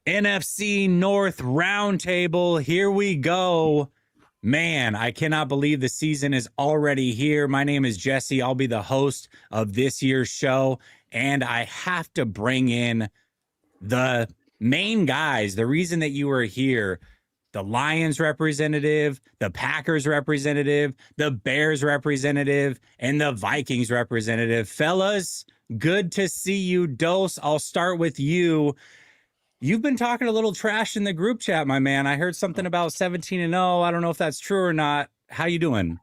NFC North Roundtable. Here we go. Man, I cannot believe the season is already here. My name is Jesse. I'll be the host of this year's show. And I have to bring in the main guys. The reason that you are here, the Lions representative, the Packers representative, the Bears representative, and the Vikings representative. Fellas, good to see you. Dose, I'll start with you. You've been talking a little trash in the group chat, my man. I heard something about 17-0. I don't know if that's true or not. How you doing?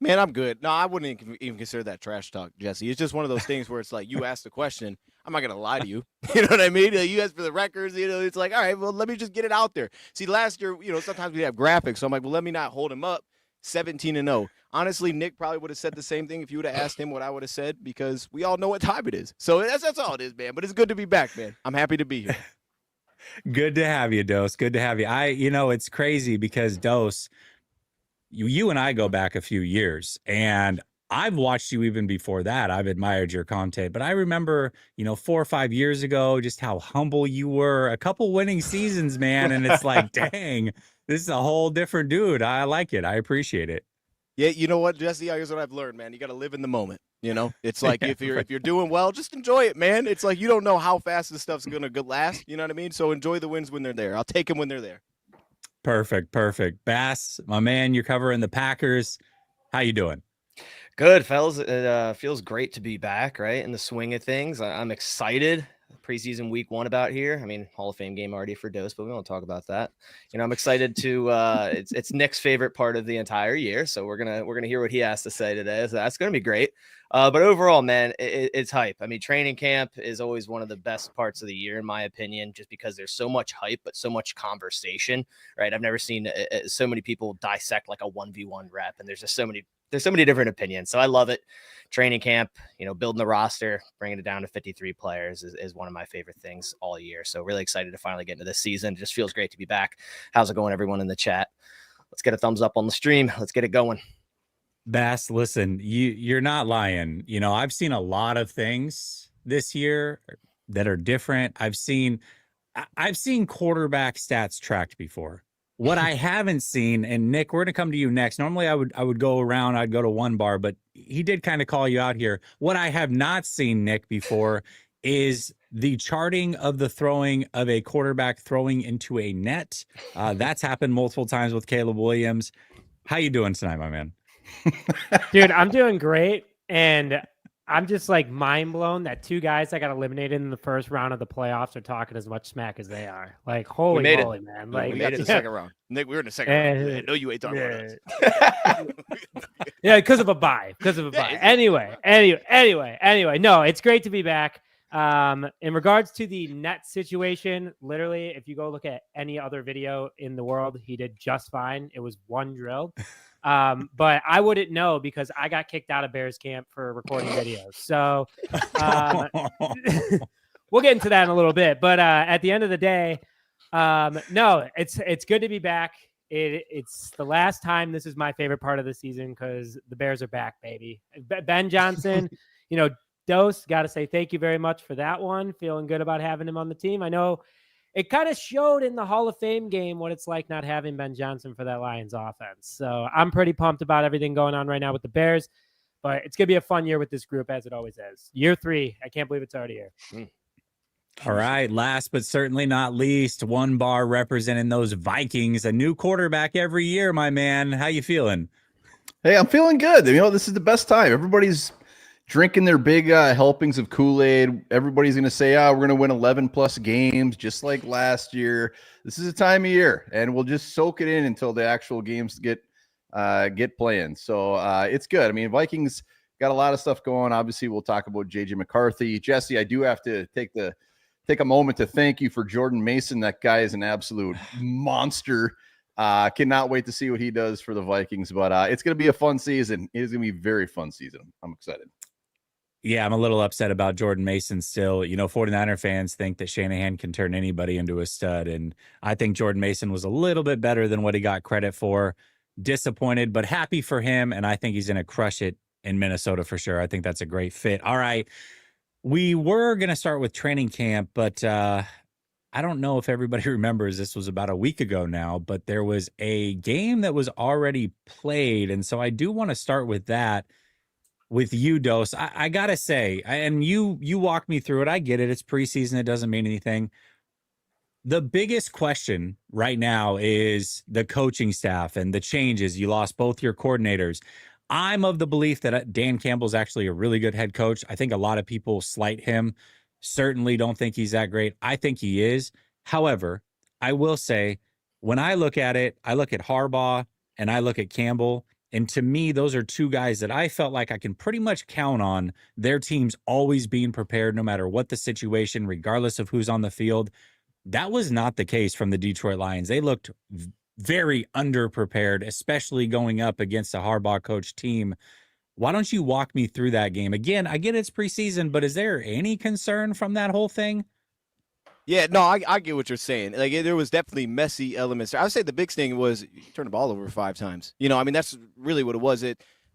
Man, I'm good. No, I wouldn't even consider that trash talk, Jesse. It's just one of those things where it's like you ask the question, I'm not going to lie to you. You know what I mean? You ask for the records, it's like, all right, well, let me just get it out there. See, last year, sometimes we have graphics. So I'm like, well, let me not hold him up 17-0. Honestly, Nick probably would have said the same thing if you would have asked him what I would have said because we all know what time it is. So that's all it is, man. But it's good to be back, man. I'm happy to be here. Good to have you, Dose. Good to have you. It's crazy because Dose, you and I go back a few years, and I've watched you even before that. I've admired your content, but I remember, 4 or 5 years ago, just how humble you were. A couple winning seasons, man, and it's like, dang, this is a whole different dude. I like it. I appreciate it. Yeah, you know what, Jesse? Here's what I've learned, man. You got to live in the moment. It's like if you're doing well, just enjoy it, man. It's like you don't know how fast this stuff's gonna last. You know what I mean? So enjoy the wins when they're there. I'll take them when they're there. Perfect. Bass, my man, you're covering the Packers. How you doing? Good, fellas. It feels great to be back, right, in the swing of things. I'm excited. Preseason week 1 about here. I mean, Hall of Fame game already for Dose, but we won't talk about that. I'm excited to. It's Nick's favorite part of the entire year, so we're gonna hear what he has to say today. So that's gonna be great. But overall, man, it's hype. I mean, training camp is always one of the best parts of the year, in my opinion, just because there's so much hype, but so much conversation, right? I've never seen so many people dissect like a 1v1 rep, and there's so many different opinions. So I love it. Training camp, building the roster, bringing it down to 53 players is one of my favorite things all year. So really excited to finally get into this season. It just feels great to be back. How's it going, everyone in the chat? Let's get a thumbs up on the stream. Let's get it going. Bass, listen, you're not lying. I've seen a lot of things this year that are different. I've seen quarterback stats tracked before. What I haven't seen, and Nick, we're going to come to you next. Normally I would go around, I'd go to one bar, but he did kind of call you out here. What I have not seen, Nick, before is the charting of the throwing of a quarterback throwing into a net. That's happened multiple times with Caleb Williams. How you doing tonight, my man? Dude, I'm doing great. And I'm just like mind blown that 2 guys that got eliminated in the first round of the playoffs are talking as much smack as they are. Like, holy moly, man. Like, we made it in the second round. Nick, we were in the second round. I know you ain't talking about us. Yeah, because of a bye. Anyway. No, it's great to be back. In regards to the net situation, literally, if you go look at any other video in the world, he did just fine. It was one drill. But I wouldn't know because I got kicked out of Bears camp for recording videos. So we'll get into that in a little bit. But at the end of the day, no, it's good to be back. It's the last time. This is my favorite part of the season because the Bears are back, baby. Ben Johnson, Dose, got to say thank you very much for that one. Feeling good about having him on the team. I know it kind of showed in the Hall of Fame game what it's like not having Ben Johnson for that Lions offense. So I'm pretty pumped about everything going on right now with the Bears, but it's going to be a fun year with this group as it always is. Year 3. I can't believe it's already here. All right. Last but certainly not least, one bar representing those Vikings, a new quarterback every year, my man. How you feeling? Hey, I'm feeling good. This is the best time. Everybody's drinking their big helpings of Kool-Aid. Everybody's going to say, we're going to win 11 plus games just like last year. This is a time of year, and we'll just soak it in until the actual games get playing. So it's good. I mean, Vikings got a lot of stuff going. Obviously, we'll talk about J.J. McCarthy. Jesse, I do have to take a moment to thank you for Jordan Mason. That guy is an absolute monster. Cannot wait to see what he does for the Vikings, but it's going to be a fun season. It is going to be a very fun season. I'm excited. Yeah, I'm a little upset about Jordan Mason still. 49er fans think that Shanahan can turn anybody into a stud, and I think Jordan Mason was a little bit better than what he got credit for. Disappointed, but happy for him, and I think he's going to crush it in Minnesota for sure. I think that's a great fit. All right, we were going to start with training camp, but I don't know if everybody remembers, this was about a week ago now, but there was a game that was already played. And so I do want to start with that with you, Dose. I got to say, and you walk me through it. I get it. It's preseason. It doesn't mean anything. The biggest question right now is the coaching staff and the changes. You lost both your coordinators. I'm of the belief that Dan Campbell's actually a really good head coach. I think a lot of people slight him. Certainly don't think he's that great. I think he is. However, I will say, when I look at it, I look at Harbaugh and I look at Campbell. And to me, those are two guys that I felt like I can pretty much count on their teams always being prepared no matter what the situation, regardless of who's on the field. That was not the case from the Detroit Lions. They looked very underprepared, especially going up against a Harbaugh coach team. Why don't you walk me through that game? Again, I get it's preseason, but is there any concern from that whole thing? Yeah, no, I get what you're saying. Like, there was definitely messy elements. I would say the big thing was you turned the ball over 5 times. I mean, that's really what it was.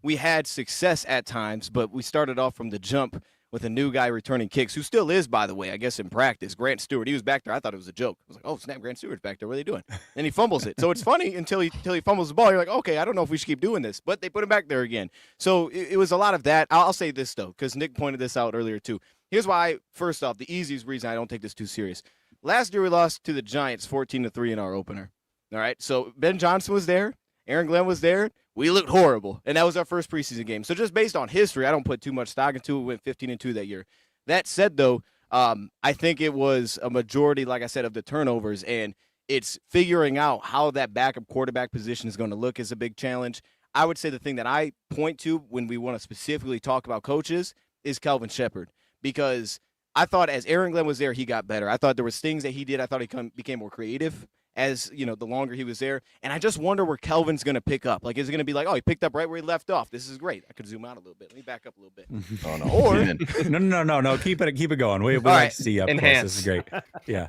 We had success at times, but we started off from the jump with a new guy returning kicks, who still is, by the way, I guess in practice. Grant Stewart, he was back there. I thought it was a joke. I was like, oh, snap, Grant Stewart's back there. What are they doing? And he fumbles it. So it's funny until he fumbles the ball. You're like, okay, I don't know if we should keep doing this. But they put him back there again. So it was a lot of that. I'll say this, though, because Nick pointed this out earlier, too. Here's why, first off, the easiest reason I don't take this too serious. Last year we lost to the Giants 14-3 in our opener. All right, so Ben Johnson was there. Aaron Glenn was there. We looked horrible, and that was our first preseason game. So just based on history, I don't put too much stock into it. We went 15-2 that year. That said, though, I think it was a majority, like I said, of the turnovers, and it's figuring out how that backup quarterback position is going to look is a big challenge. I would say the thing that I point to when we want to specifically talk about coaches is Kelvin Shepard, because I thought as Aaron Glenn was there, he got better. I thought there was things that he did. I thought he became more creative as, the longer he was there. And I just wonder where Kelvin's going to pick up. Like, is it going to be like, oh, he picked up right where he left off? This is great. I could zoom out a little bit. Let me back up a little bit. Oh, no. Or No. Keep it going. We like to see up close. This is great. Yeah.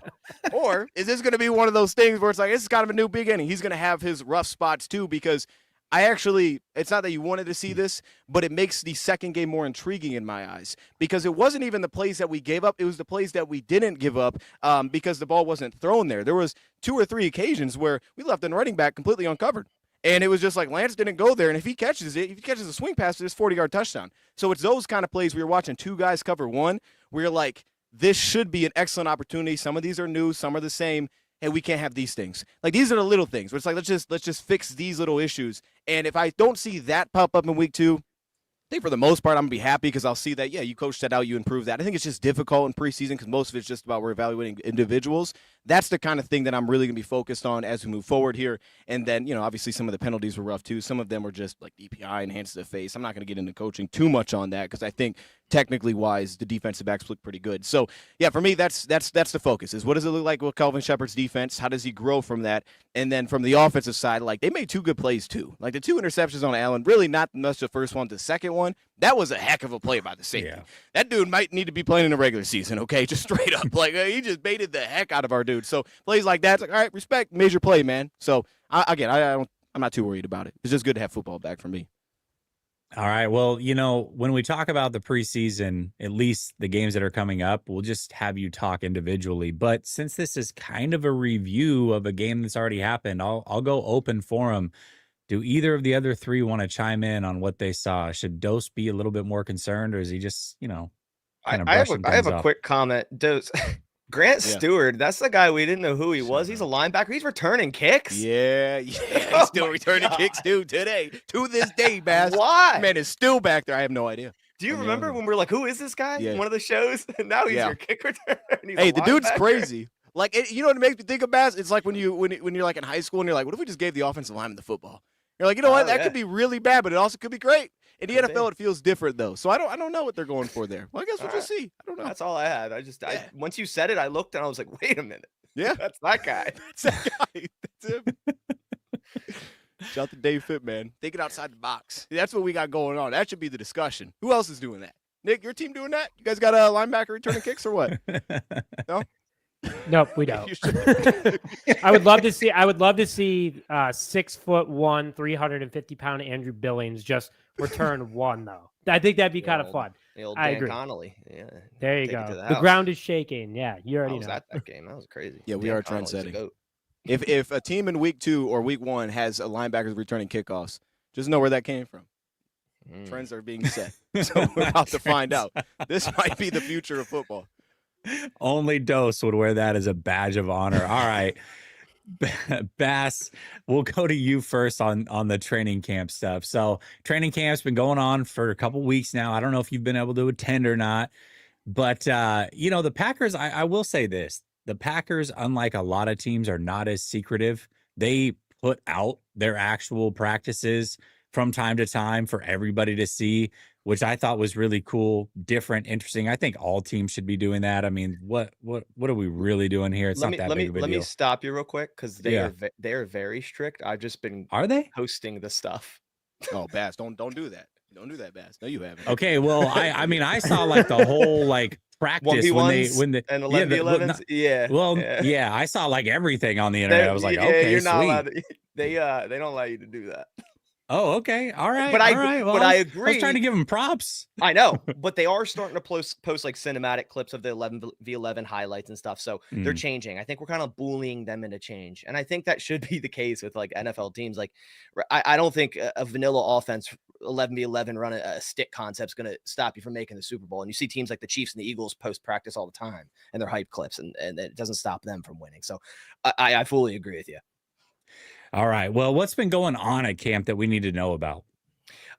Or is this going to be one of those things where it's like, this is kind of a new beginning? He's going to have his rough spots too, because it's not that you wanted to see this, but it makes the second game more intriguing in my eyes, because it wasn't even the plays that we gave up. It was the plays that we didn't give up because the ball wasn't thrown there. There was 2 or 3 occasions where we left the running back completely uncovered. And it was just like Lance didn't go there. And if he catches a swing pass, it's a 40-yard touchdown. So it's those kind of plays where you're watching 2 guys cover one, where you're like, this should be an excellent opportunity. Some of these are new, some are the same. Hey, we can't have these things. Like, these are the little things where it's like, let's just fix these little issues. And if I don't see that pop up in week 2, I think for the most part, I'm going to be happy, because I'll see that, yeah, you coached that out, you improved that. I think it's just difficult in preseason because most of it's just about we're evaluating individuals. That's the kind of thing that I'm really going to be focused on as we move forward here. And then, obviously some of the penalties were rough too. Some of them were just like DPI and hands to the face. I'm not going to get into coaching too much on that, because I think technically wise, the defensive backs look pretty good. So, yeah, for me, that's the focus, is what does it look like with Kelvin Shepard's defense? How does he grow from that? And then from the offensive side, like, they made 2 good plays too. Like the 2 interceptions on Allen, really not much the first one. The second one, that was a heck of a play by the safety. Yeah. That dude might need to be playing in the regular season, okay? Just straight up. Like, he just baited the heck out of our dude. So plays like that, it's like, all right, respect, major play, man. So, I'm not too worried about it. It's just good to have football back for me. All right. Well, when we talk about the preseason, at least the games that are coming up, we'll just have you talk individually. But since this is kind of a review of a game that's already happened, I'll go open forum. Do either of the other 3 want to chime in on what they saw? Should Dose be a little bit more concerned, or is he just, kind of I have a off? quick comment. Dose. Grant Stewart, that's the guy we didn't know who he was. He's a linebacker. He's returning kicks. Yeah. He's still returning kicks too today. To this day, Bass. Why? Man is still back there. I have no idea. Do you remember when we were like, who is this guy? Yeah. One of the shows? And now he's your kick returner. Hey, the dude's crazy. Like, you know what it makes me think of, Bass? It's like when you're like in high school and you're like, what if we just gave the offensive lineman the football? You're like, what? That could be really bad, but it also could be great. In the NFL, it feels different though. So I don't know what they're going for there. Well, I guess we'll just see. I don't know. That's all I had. Once you said it, I looked and I was like, wait a minute. Yeah, that's that guy. That's that guy. That's him. Shout out to Dave Fitt, man. Thinking outside the box. That's what we got going on. That should be the discussion. Who else is doing that? Nick, your team doing that? You guys got a linebacker returning kicks or what? No. Nope, we don't. I would love to see 6'1", 350-pound Andrew Billings just return one though. I think that'd be kind of fun. The old I Dan agree. Connolly. Yeah. There you Take it to go. the The house. ground is shaking. Yeah, you I already was know. at that game. That was crazy. Yeah, we Dan are Connolly's a trendsetting. goat. If a team in week 2 or week 1 has a linebacker returning kickoffs, just know where that came from. Trends are being set. So we're about to find out. This might be the future of football. Only Dose would wear that as a badge of honor. All right. Bass, we'll go to you first on the training camp stuff. So training camp's been going on for a couple weeks now. I don't know if you've been able to attend or not, but the Packers, I will say this. The Packers, unlike a lot of teams, are not as secretive. They put out their actual practices from time to time for everybody to see, which I thought was really cool, different, interesting. I think all teams should be doing that. I mean, what are we really doing here? It's not that big of a Let me deal. stop you real quick because they Yeah. they are very strict. I've just been Are they? hosting the stuff. Oh, Bass, don't do that. Don't do that, Bass. No, you haven't. Okay, well, I mean, I saw like the whole like practice 1v1s when the and yeah, 11v11s. Yeah. well, yeah. yeah, I saw like everything on the internet. I was like, Yeah, okay, you're not sweet. allowed to, they don't allow you to do that. Oh, okay, all right, But all right. Well, I I was agree. trying to give him props. I know, but they are starting to post like cinematic clips of the 11v11 highlights and stuff. So they're changing. I think we're kind of bullying them into change. And I think that should be the case with like NFL teams. Like, I don't think a vanilla offense 11v11 run a stick concept is going to stop you from making the Super Bowl. And you see teams like the Chiefs and the Eagles post practice all the time and their hype clips, and it doesn't stop them from winning. So I fully agree with you. All right. Well, what's been going on at camp that we need to know about?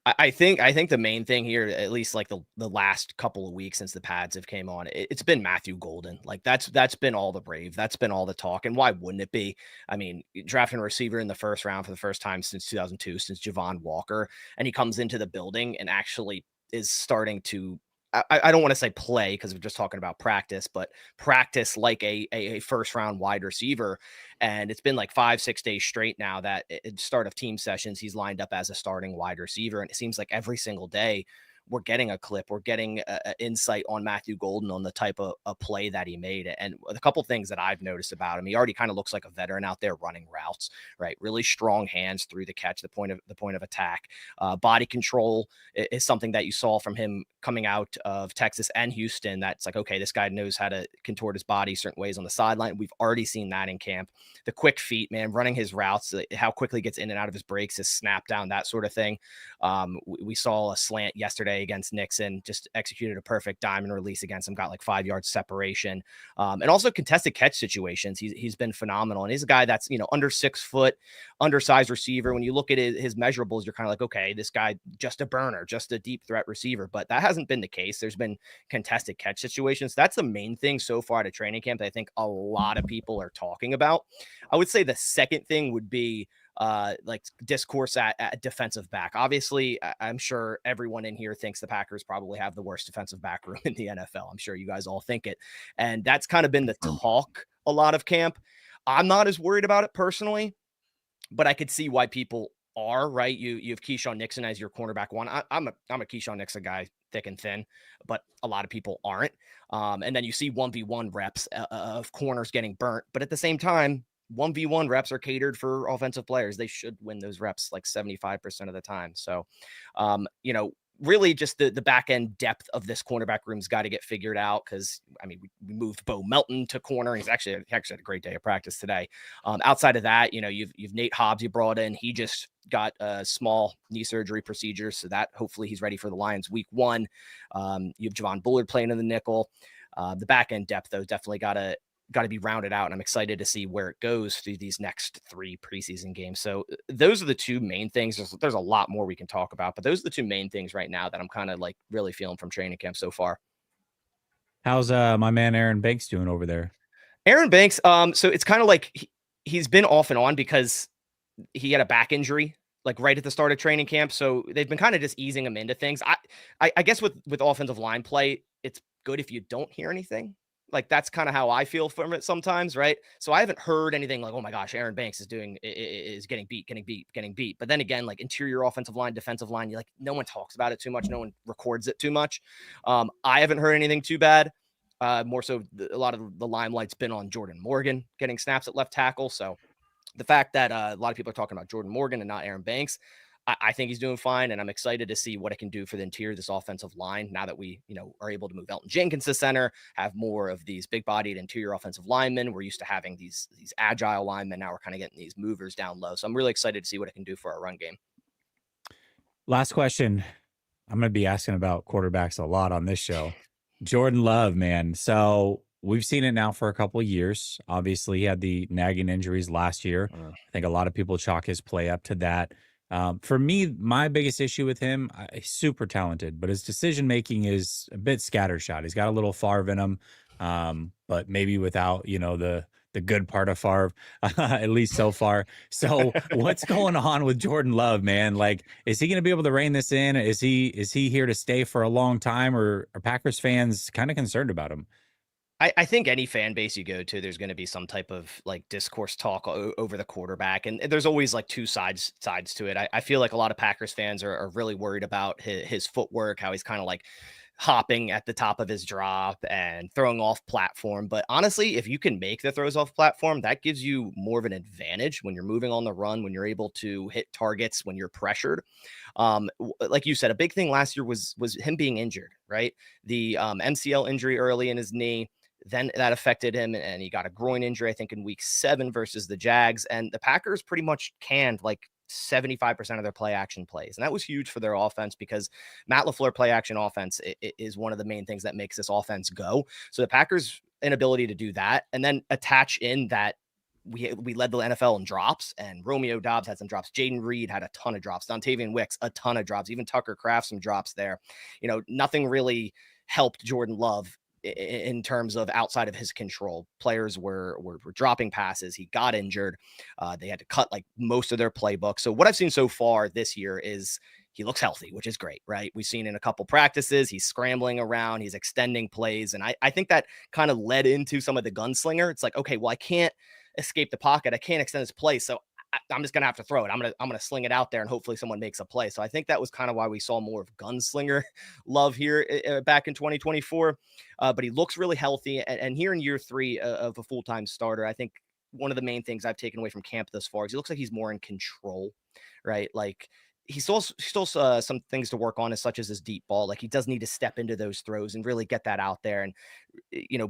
I think the main thing here, at least like the last couple of weeks since the pads have came on, it's been Matthew Golden. Like that's been all the rave. That's been all the talk. And why wouldn't it be? I mean, drafting a receiver in the first round for the first time since 2002, since Javon Walker, and he comes into the building and actually is starting to, I don't want to say play because we're just talking about practice, but practice like a first round wide receiver. And it's been like 5-6 days straight now that at start of team sessions, he's lined up as a starting wide receiver. And it seems like every single day we're getting a clip, we're getting an insight on Matthew Golden on the type of a play that he made. And a couple things that I've noticed about him, he already kind of looks like a veteran out there running routes, right? Really strong hands through the catch, the point of attack. Body control is something that you saw from him coming out of Texas and Houston. That's like, okay, this guy knows how to contort his body certain ways on the sideline. We've already seen that in camp. The quick feet, man, running his routes, how quickly he gets in and out of his breaks, his snap down, that sort of thing. We saw a slant yesterday against Nixon, just executed a perfect diamond release against him, got like 5 yards separation. And also contested catch situations. He's been phenomenal. And he's a guy that's, under 6 foot, undersized receiver. When you look at his measurables, you're kind of like, okay, this guy, just a burner, just a deep threat receiver. But that hasn't been the case. There's been contested catch situations. That's the main thing so far at training camp that I think a lot of people are talking about. I would say the second thing would be like discourse at defensive back. Obviously, I'm sure everyone in here thinks the Packers probably have the worst defensive back room in the NFL. I'm sure you guys all think it. And that's kind of been the talk a lot of camp. I'm not as worried about it personally, but I could see why people are, right? You have Keyshawn Nixon as your cornerback one. I'm a Keyshawn Nixon guy, thick and thin, but a lot of people aren't. And then you see 1v1 reps of corners getting burnt. But at the same time, 1v1 reps are catered for offensive players. They should win those reps like 75% of the time. So, really just the back end depth of this cornerback room's got to get figured out. Cause I mean, we moved Bo Melton to corner. He actually had a great day of practice today. Outside of that, you've Nate Hobbs you brought in. He just got a small knee surgery procedure. So that hopefully he's ready for the Lions week 1. You have Javon Bullard playing in the nickel. The back end depth though, definitely got to be rounded out. And I'm excited to see where it goes through these next 3 preseason games. So those are the 2 main things. There's a lot more we can talk about, but those are the 2 main things right now that I'm kind of like really feeling from training camp so far. How's my man Aaron Banks doing over there? Aaron Banks. So it's kind of like he's been off and on because he had a back injury like right at the start of training camp. So they've been kind of just easing him into things. I guess with offensive line play, it's good if you don't hear anything. Like that's kind of how I feel from it sometimes, right? So I haven't heard anything like, oh my gosh, Aaron Banks is getting beat. But then again, like interior offensive line, defensive line, you like no one talks about it too much, no one records it too much. I haven't heard anything too bad. More so, a lot of the limelight's been on Jordan Morgan getting snaps at left tackle. So the fact that a lot of people are talking about Jordan Morgan and not Aaron Banks, I think he's doing fine, and I'm excited to see what it can do for the interior of this offensive line now that we, are able to move Elton Jenkins to center, have more of these big-bodied interior offensive linemen. We're used to having these agile linemen. Now we're kind of getting these movers down low. So I'm really excited to see what it can do for our run game. Last question. I'm going to be asking about quarterbacks a lot on this show. Jordan Love, man. So we've seen it now for a couple of years. Obviously, he had the nagging injuries last year. I think a lot of people chalk his play up to that. For me, my biggest issue with him, he's super talented, but his decision-making is a bit scattershot. He's got a little Favre in him, but maybe without, the good part of Favre, at least so far. So what's going on with Jordan Love, man? Like, is he going to be able to rein this in? Is he here to stay for a long time, or are Packers fans kind of concerned about him? I think any fan base you go to, there's going to be some type of like discourse talk over the quarterback. And there's always like two sides to it. I feel like a lot of Packers fans are really worried about his footwork, how he's kind of like hopping at the top of his drop and throwing off platform. But honestly, if you can make the throws off platform, that gives you more of an advantage when you're moving on the run, when you're able to hit targets, when you're pressured. Like you said, a big thing last year was him being injured, right? The MCL injury early in his knee. Then that affected him, and he got a groin injury, I think, in week 7 versus the Jags. And the Packers pretty much canned like 75% of their play action plays. And that was huge for their offense because Matt LaFleur play action offense is one of the main things that makes this offense go. So the Packers' inability to do that and then attach in that we led the NFL in drops, and Romeo Doubs had some drops. Jaden Reed had a ton of drops. Dontavian Wicks, a ton of drops. Even Tucker Kraft, some drops there. Nothing really helped Jordan Love in terms of outside of his control. Players were dropping passes. He got injured. They had to cut like most of their playbook. So what I've seen so far this year is he looks healthy, which is great, right? We've seen in a couple practices, he's scrambling around, he's extending plays. And I think that kind of led into some of the gunslinger. It's like, okay, well, I can't escape the pocket. I can't extend his play. So I'm just going to have to throw it. I'm going to sling it out there and hopefully someone makes a play. So I think that was kind of why we saw more of gunslinger Love here back in 2024. But he looks really healthy. And here in year 3 of a full-time starter, I think one of the main things I've taken away from camp thus far is he looks like he's more in control, right? Like he still some things to work on, as such as his deep ball. Like he does need to step into those throws and really get that out there and,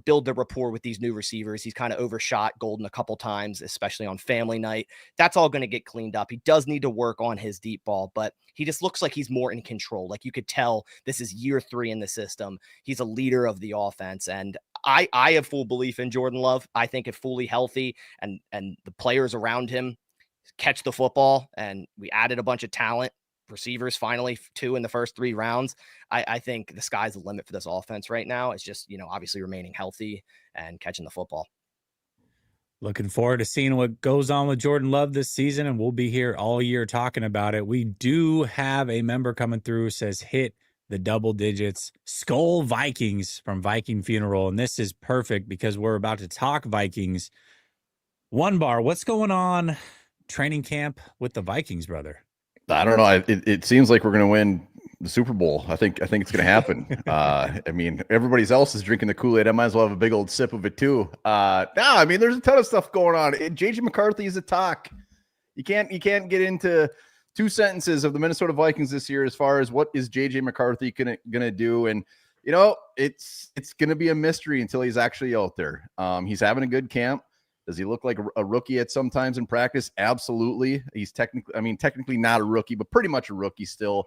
build the rapport with these new receivers. He's kind of overshot Golden a couple times, especially on family night. That's all going to get cleaned up. He does need to work on his deep ball, but he just looks like he's more in control. Like you could tell this is year 3 in the system. He's a leader of the offense. And I have full belief in Jordan Love. I think if fully healthy and the players around him catch the football, and we added a bunch of talent, receivers, finally 2 in the first 3 rounds. I think the sky's the limit for this offense right now. It's just, obviously remaining healthy and catching the football. Looking forward to seeing what goes on with Jordan Love this season, and we'll be here all year talking about it. We do have a member coming through, says hit the double digits. Skull Vikings from Viking Funeral, and this is perfect because we're about to talk Vikings. One bar, what's going on training camp with the Vikings, brother? I don't know. It seems like we're going to win the Super Bowl. I think it's going to happen. I mean, everybody else is drinking the Kool-Aid. I might as well have a big old sip of it too. There's a ton of stuff going on. JJ McCarthy is a talk. You can't get into 2 sentences of the Minnesota Vikings this year as far as what is JJ McCarthy gonna do. And it's going to be a mystery until he's actually out there. He's having a good camp. Does he look like a rookie at sometimes in practice? Absolutely. He's technically not a rookie, but pretty much a rookie still.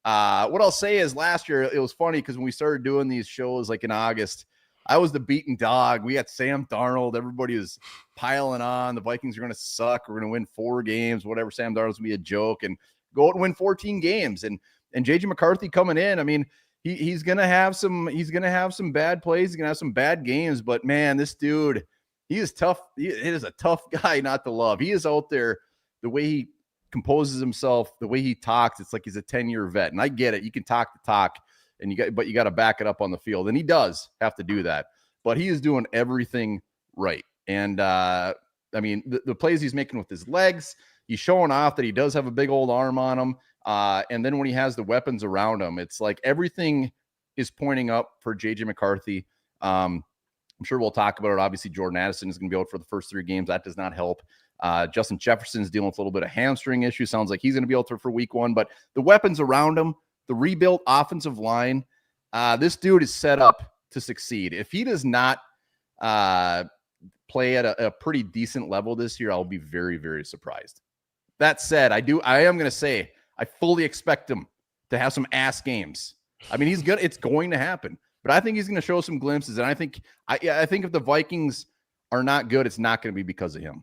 What I'll say is last year, it was funny because when we started doing these shows like in August, I was the beaten dog. We got Sam Darnold. Everybody was piling on. The Vikings are going to suck. We're going to win 4 games, whatever. Sam Darnold's going to be a joke and go out and win 14 games. And JJ McCarthy coming in, I mean, he's going to have some bad plays. He's going to have some bad games, but man, this dude, he is tough. He is a tough guy not to love. He is out there, the way he composes himself, the way he talks. It's like he's a 10-year vet. And I get it. You can talk the talk, but you got to back it up on the field. And he does have to do that. But he is doing everything right. And the plays he's making with his legs, he's showing off that he does have a big old arm on him. And then when he has the weapons around him, it's like everything is pointing up for JJ McCarthy. I'm sure we'll talk about it. Obviously, Jordan Addison is going to be out for the first 3 games. That does not help. Justin Jefferson's dealing with a little bit of hamstring issue. Sounds like he's going to be out there for week 1. But the weapons around him, the rebuilt offensive line, this dude is set up to succeed. If he does not play at a pretty decent level this year, I'll be very, very surprised. That said, I am going to say I fully expect him to have some ass games. I mean, he's good. It's going to happen. But I think he's going to show some glimpses. And I think if the Vikings are not good, it's not going to be because of him.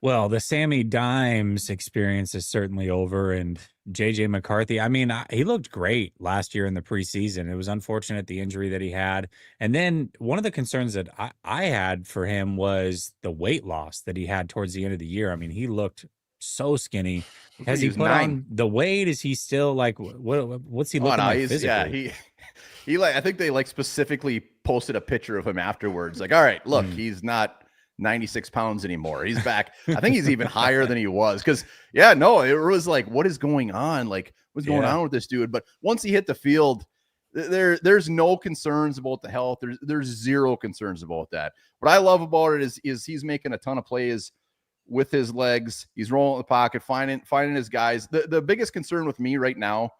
Well, the Sammy Dimes experience is certainly over, and JJ McCarthy, I mean, he looked great last year in the preseason. It was unfortunate the injury that he had. And then one of the concerns that I had for him was the weight loss that he had towards the end of the year. I mean, he looked so skinny. Has he put on the weight? Is he still like, what's he looking like physically? Yeah, he like, I think they like specifically posted a picture of him afterwards. Like, all right, look, he's not 96 pounds anymore. He's back. I think he's even higher than he was. Cause it was like, what is going on? Like, what's going on with this dude? But once he hit the field, there's no concerns about the health. There's zero concerns about that. What I love about it is he's making a ton of plays with his legs. He's rolling in the pocket, finding his guys. The biggest concern with me right now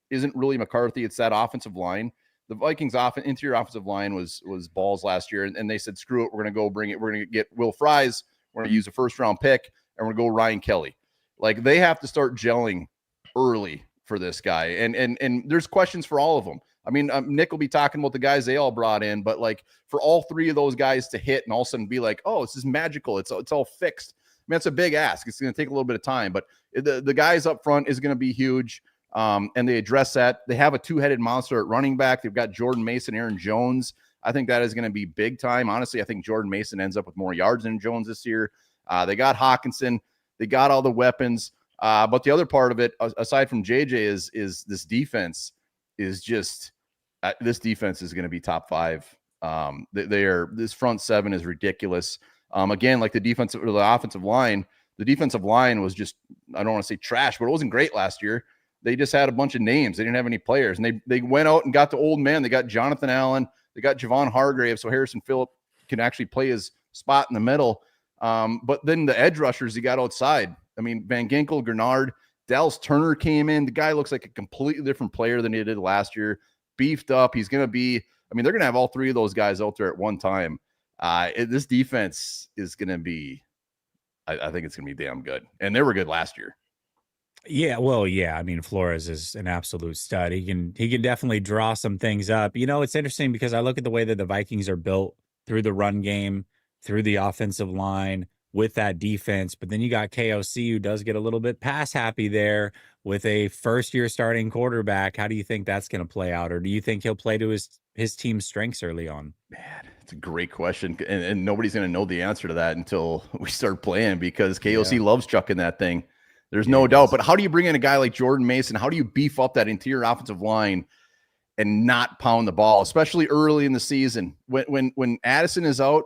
isn't really McCarthy. It's that offensive line. The Vikings interior offensive line was balls last year, and they said, screw it, we're going to go bring it. We're going to get Will Fries. We're going to use a first-round pick, and we're going to go Ryan Kelly. Like, they have to start gelling early for this guy, and there's questions for all of them. I mean, Nick will be talking about the guys they all brought in, but like for all 3 of those guys to hit and all of a sudden be like, oh, this is magical. It's all fixed. I mean, it's a big ask. It's going to take a little bit of time, but the guys up front is going to be huge. And they address that. They have a 2-headed monster at running back. They've got Jordan Mason, Aaron Jones. I think that is going to be big time. Honestly, I think Jordan Mason ends up with more yards than Jones this year. They got Hawkinson. They got all the weapons. But the other part of it, aside from JJ, is this defense is just this defense is going to be top 5. This front 7 is ridiculous. Again, like the offensive line. The defensive line was just, I don't want to say trash, but it wasn't great last year. They just had a bunch of names. They didn't have any players. And they went out and got the old man. They got Jonathan Allen. They got Javon Hargrave. So Harrison Phillip can actually play his spot in the middle. But then the edge rushers he got outside. I mean, Van Ginkel, Grenard, Dallas Turner came in. The guy looks like a completely different player than he did last year. Beefed up. He's going to be, I mean, they're going to have all 3 of those guys out there at one time. This defense is going to be, I think it's going to be damn good. And they were good last year. Yeah, well, yeah. I mean, Flores is an absolute stud. He can definitely draw some things up. You know, it's interesting because I look at the way that the Vikings are built through the run game, through the offensive line, with that defense. But then you got KOC, who does get a little bit pass happy there with a first-year starting quarterback. How do you think that's going to play out? Or do you think he'll play to his team's strengths early on? Man, it's a great question. And nobody's going to know the answer to that until we start playing, because KOC loves chucking that thing. There's no doubt. But how do you bring in a guy like Jordan Mason? How do you beef up that interior offensive line and not pound the ball, especially early in the season? When Addison is out,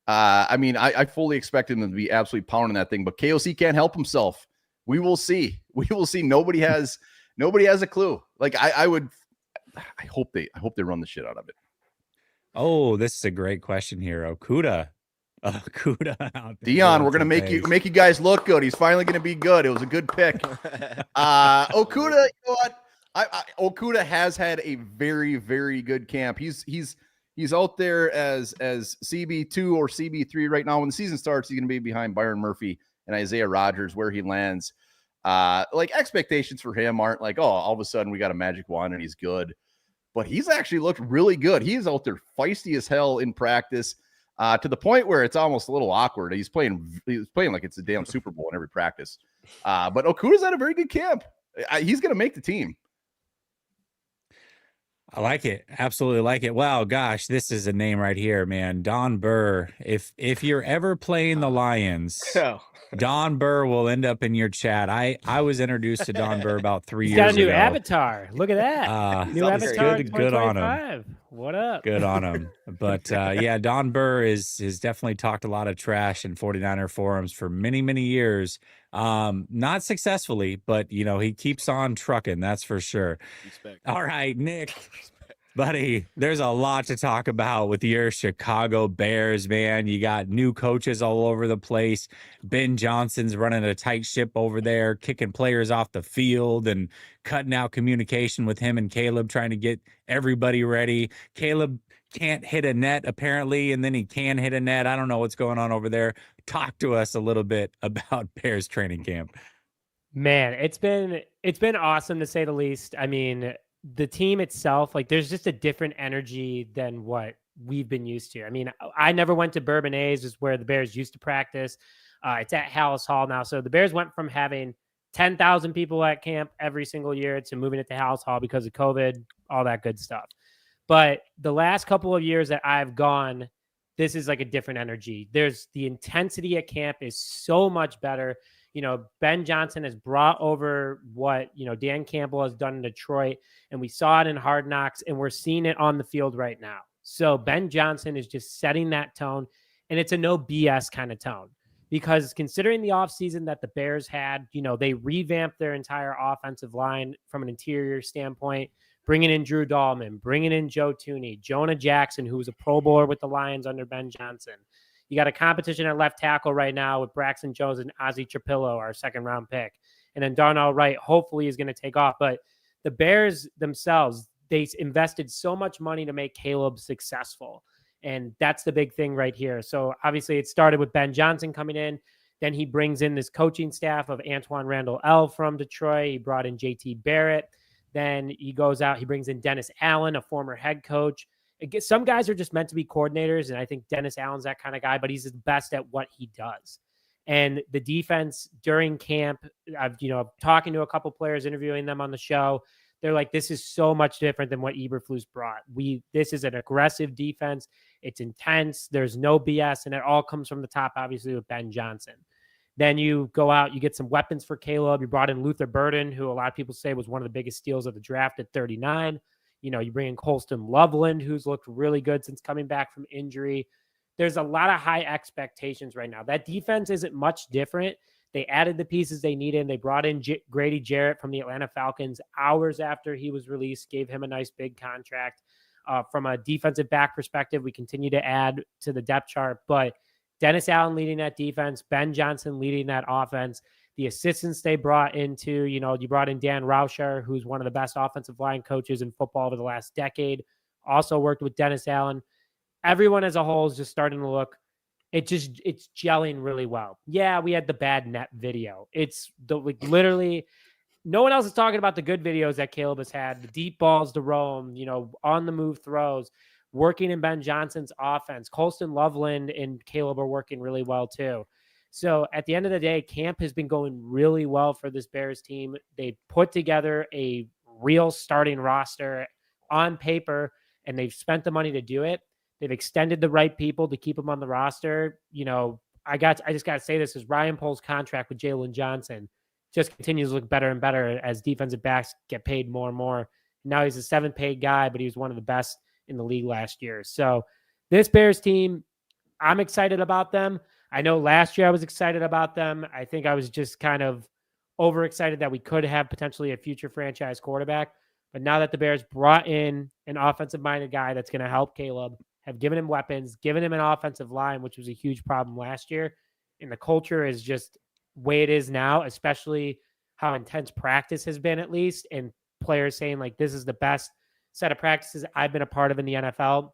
I mean, I fully expect him to be absolutely pounding that thing, but KOC can't help himself. We will see. We will see. Nobody has a clue. Like I hope they run the shit out of it. Oh, this is a great question here. Okudah out there. Dion, we're gonna make you guys look good. He's finally gonna be good. It was a good pick. Okudah, you know what? Okudah has had a very, very good camp. He's out there as CB2 or CB3 right now. When the season starts, he's gonna be behind Byron Murphy and Isaiah Rodgers. Where he lands, like, expectations for him aren't like, oh, all of a sudden we got a magic wand and he's good. But he's actually looked really good. He's out there feisty as hell in practice. To the point where it's almost a little awkward. He's playing like it's a damn Super Bowl in every practice. But Okudah's had a very good camp. He's going to make the team. I like it. Absolutely like it. Wow, gosh, this is a name right here, man. Don Burr. If you're ever playing the Lions, Don Burr will end up in your chat. I was introduced to Don Burr about 3 years ago. He's got a new avatar. Look at that. New avatar. Good on him. What up? Good on him. But yeah, Don Burr has definitely talked a lot of trash in 49er forums for many, many years. Not successfully, but you know, he keeps on trucking, that's for sure. Respect. All right, Nick. Buddy, there's a lot to talk about with your Chicago Bears, man. You got new coaches all over the place. Ben Johnson's running a tight ship over there, kicking players off the field and cutting out communication with him and Caleb, trying to get everybody ready. Caleb can't hit a net, apparently, and then he can hit a net. I don't know what's going on over there. Talk to us a little bit about Bears training camp. Man, it's been awesome to say the least. I mean, the team itself, like there's just a different energy than what we've been used to. I mean, I never went to Bourbon A's, is where the Bears used to practice. It's at Hallis Hall now. So the Bears went from having 10,000 people at camp every single year to moving it to Hallis Hall because of COVID, all that good stuff. But the last couple of years that I've gone, this is like a different energy. There's the intensity at camp is so much better. You know, Ben Johnson has brought over what, you know, Dan Campbell has done in Detroit, and we saw it in Hard Knocks, and we're seeing it on the field right now. So Ben Johnson is just setting that tone, and it's a no BS kind of tone, because considering the offseason that the Bears had, you know, they revamped their entire offensive line from an interior standpoint, bringing in Drew Dahlman, bringing in Joe Tooney, Jonah Jackson, who was a Pro Bowler with the Lions under Ben Johnson. You got a competition at left tackle right now with Braxton Jones and Ozzie Trapillo, our second-round pick. And then Darnell Wright hopefully is going to take off. But the Bears themselves, they invested so much money to make Caleb successful. And that's the big thing right here. So obviously it started with Ben Johnson coming in. Then he brings in this coaching staff of Antoine Randall L from Detroit. He brought in JT Barrett. Then he goes out, he brings in Dennis Allen, a former head coach. Some guys are just meant to be coordinators, and I think Dennis Allen's that kind of guy, but he's the best at what he does. And the defense during camp, I've talking to a couple players, interviewing them on the show. They're like, this is so much different than what Eberflus brought. This is an aggressive defense. It's intense. There's no BS, and it all comes from the top, obviously, with Ben Johnson. Then you go out, you get some weapons for Caleb. You brought in Luther Burden, who a lot of people say was one of the biggest steals of the draft at 39. You know, you bring in Colston Loveland, who's looked really good since coming back from injury. There's a lot of high expectations right now. That defense isn't much different. They added the pieces they needed. They brought in Grady Jarrett from the Atlanta Falcons hours after he was released, gave him a nice big contract. From a defensive back perspective, we continue to add to the depth chart, but Dennis Allen leading that defense, Ben Johnson leading that offense. The assistants they brought into, you brought in Dan Rauscher, who's one of the best offensive line coaches in football over the last decade, also worked with Dennis Allen. Everyone as a whole is just starting to look, it's gelling really well. Yeah, we had the bad net video. It's literally no one else is talking about the good videos that Caleb has had, the deep balls to roam, on the move throws, working in Ben Johnson's offense. Colston Loveland and Caleb are working really well too. So at the end of the day, camp has been going really well for this Bears team. They put together a real starting roster on paper, and they've spent the money to do it. They've extended the right people to keep them on the roster. I just got to say this, is Ryan Pohl's contract with Jalen Johnson just continues to look better and better as defensive backs get paid more and more. Now he's a 7th paid guy, but he was one of the best in the league last year. So this Bears team, I'm excited about them. I know last year I was excited about them. I think I was just kind of overexcited that we could have potentially a future franchise quarterback. But now that the Bears brought in an offensive-minded guy that's going to help Caleb, have given him weapons, given him an offensive line, which was a huge problem last year, and the culture is just way it is now, especially how intense practice has been, at least, and players saying, like, this is the best set of practices I've been a part of in the NFL.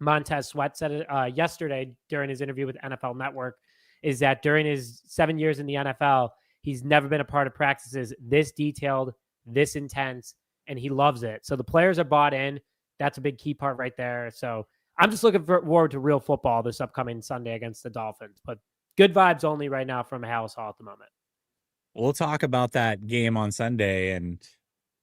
Montez Sweat said it yesterday during his interview with NFL Network, is that during his 7 years in the NFL, he's never been a part of practices this detailed, this intense, and he loves it. So the players are bought in. That's a big key part right there. So I'm just looking forward to real football this upcoming Sunday against the Dolphins. But good vibes only right now from Hallis Hall at the moment. We'll talk about that game on Sunday, and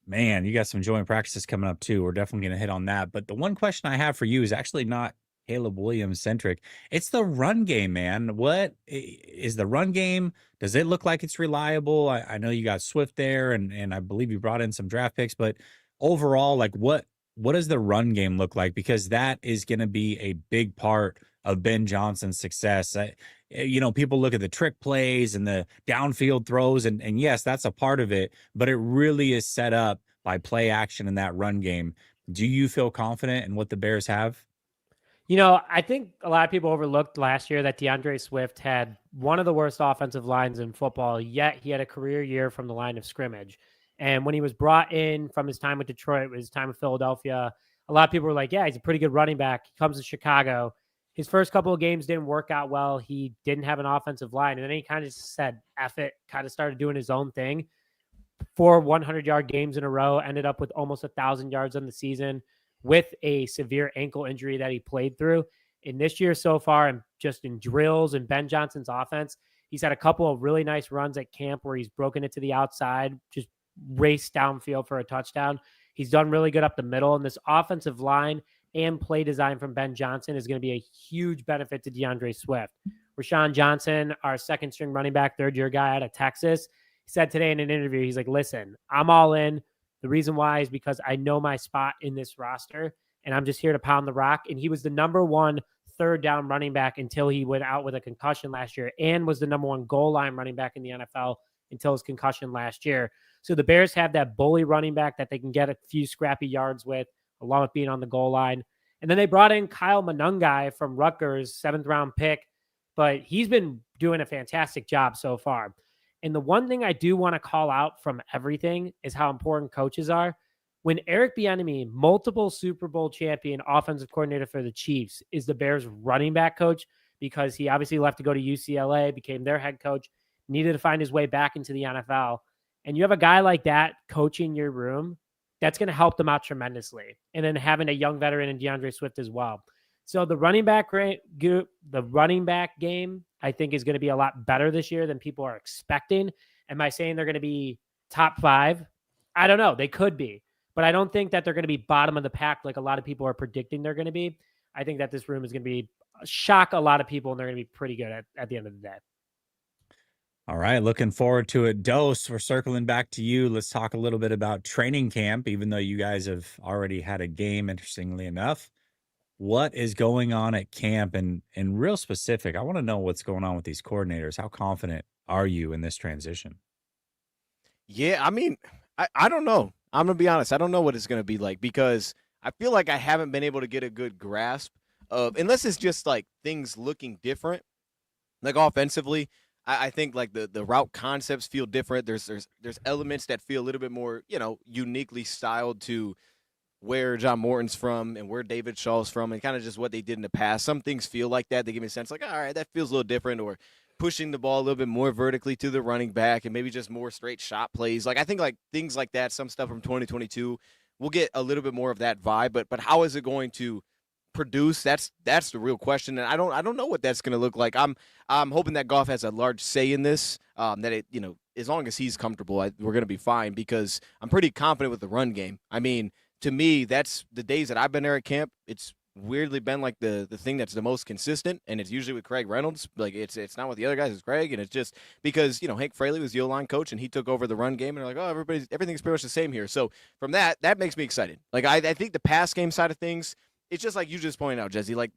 man, you got some joint practices coming up too. We're definitely going to hit on that. But the one question I have for you is actually not Caleb Williams centric. It's the run game, man. What is the run game? Does it look like it's reliable? I know you got Swift there, and I believe you brought in some draft picks, but overall, like what does the run game look like? Because that is going to be a big part of Ben Johnson's success. People look at the trick plays and the downfield throws, and yes, that's a part of it, but it really is set up by play action in that run game. Do you feel confident in what the Bears have? I think a lot of people overlooked last year that DeAndre Swift had one of the worst offensive lines in football, yet he had a career year from the line of scrimmage. And when he was brought in from his time with Detroit, his time with Philadelphia, a lot of people were like, yeah, he's a pretty good running back. He comes to Chicago. His first couple of games didn't work out well. He didn't have an offensive line. And then he kind of said, F it, kind of started doing his own thing. 4 100-yard games in a row, ended up with almost 1,000 yards on the season with a severe ankle injury that he played through. In this year so far, and just in drills and Ben Johnson's offense, he's had a couple of really nice runs at camp where he's broken it to the outside, just raced downfield for a touchdown. He's done really good up the middle, and this offensive line and play design from Ben Johnson is going to be a huge benefit to DeAndre Swift. Rashawn Johnson, our second string running back, third-year guy out of Texas, he said today in an interview, he's like, listen, I'm all in. The reason why is because I know my spot in this roster, and I'm just here to pound the rock. And he was the number one third down running back until he went out with a concussion last year, and was the number one goal line running back in the NFL until his concussion last year. So the Bears have that bully running back that they can get a few scrappy yards with, along with being on the goal line. And then they brought in Kyle Monungai from Rutgers, 7th-round pick, but he's been doing a fantastic job so far. And the one thing I do want to call out from everything is how important coaches are. When Eric Bieniemy, multiple Super Bowl champion offensive coordinator for the Chiefs, is the Bears running back coach, because he obviously left to go to UCLA, became their head coach, needed to find his way back into the NFL. And you have a guy like that coaching your room, that's going to help them out tremendously. And then having a young veteran in DeAndre Swift as well. So the running back game, I think, is going to be a lot better this year than people are expecting. Am I saying they're going to be top 5? I don't know. They could be, but I don't think that they're going to be bottom of the pack like a lot of people are predicting they're going to be. I think that this room is going to be shock a lot of people, and they're going to be pretty good at the end of the day. All right, looking forward to it. Dose, we're circling back to you. Let's talk a little bit about training camp, even though you guys have already had a game, interestingly enough. What is going on at camp? And real specific, I want to know what's going on with these coordinators. How confident are you in this transition? Yeah, I mean, I don't know. I'm going to be honest. I don't know what it's going to be like, because I feel like I haven't been able to get a good grasp of, unless it's just like things looking different, like offensively. I think like the route concepts feel different. There's elements that feel a little bit more, uniquely styled to where John Morton's from and where David Shaw's from, and kind of just what they did in the past. Some things feel like that. They give me a sense like, all right, that feels a little different, or pushing the ball a little bit more vertically to the running back, and maybe just more straight shot plays. Like, I think like things like that, some stuff from 2022, we'll get a little bit more of that vibe, but how is it going to produce? That's the real question. And I don't know what that's going to look like. I'm hoping that Goff has a large say in this, that it, as long as he's comfortable, we're going to be fine, because I'm pretty confident with the run game. I mean, to me, that's the days that I've been there at camp. It's weirdly been like the thing that's the most consistent, and it's usually with Craig Reynolds. Like, it's not with the other guys, it's Craig, and it's just because Hank Fraley was the O-line coach, and he took over the run game, and they're like, oh, everything's pretty much the same here. So from that makes me excited. Like, I think the pass game side of things, it's just like you just pointed out, Jesse. Like,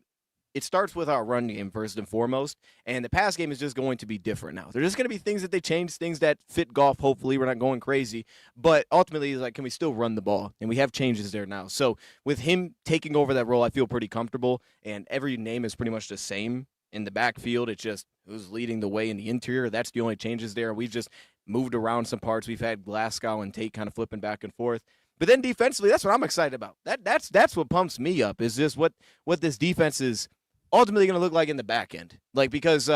it starts with our run game first and foremost, and the pass game is just going to be different now. There's just going to be things that they change, things that fit Goff. Hopefully, we're not going crazy, but ultimately, it's like, can we still run the ball? And we have changes there now. So with him taking over that role, I feel pretty comfortable, and every name is pretty much the same in the backfield. It's just who's leading the way in the interior. That's the only changes there. We've just moved around some parts. We've had Glasgow and Tate kind of flipping back and forth. But then defensively, that's what I'm excited about. That's what pumps me up, is just what this defense is ultimately going to look like in the back end. Like, because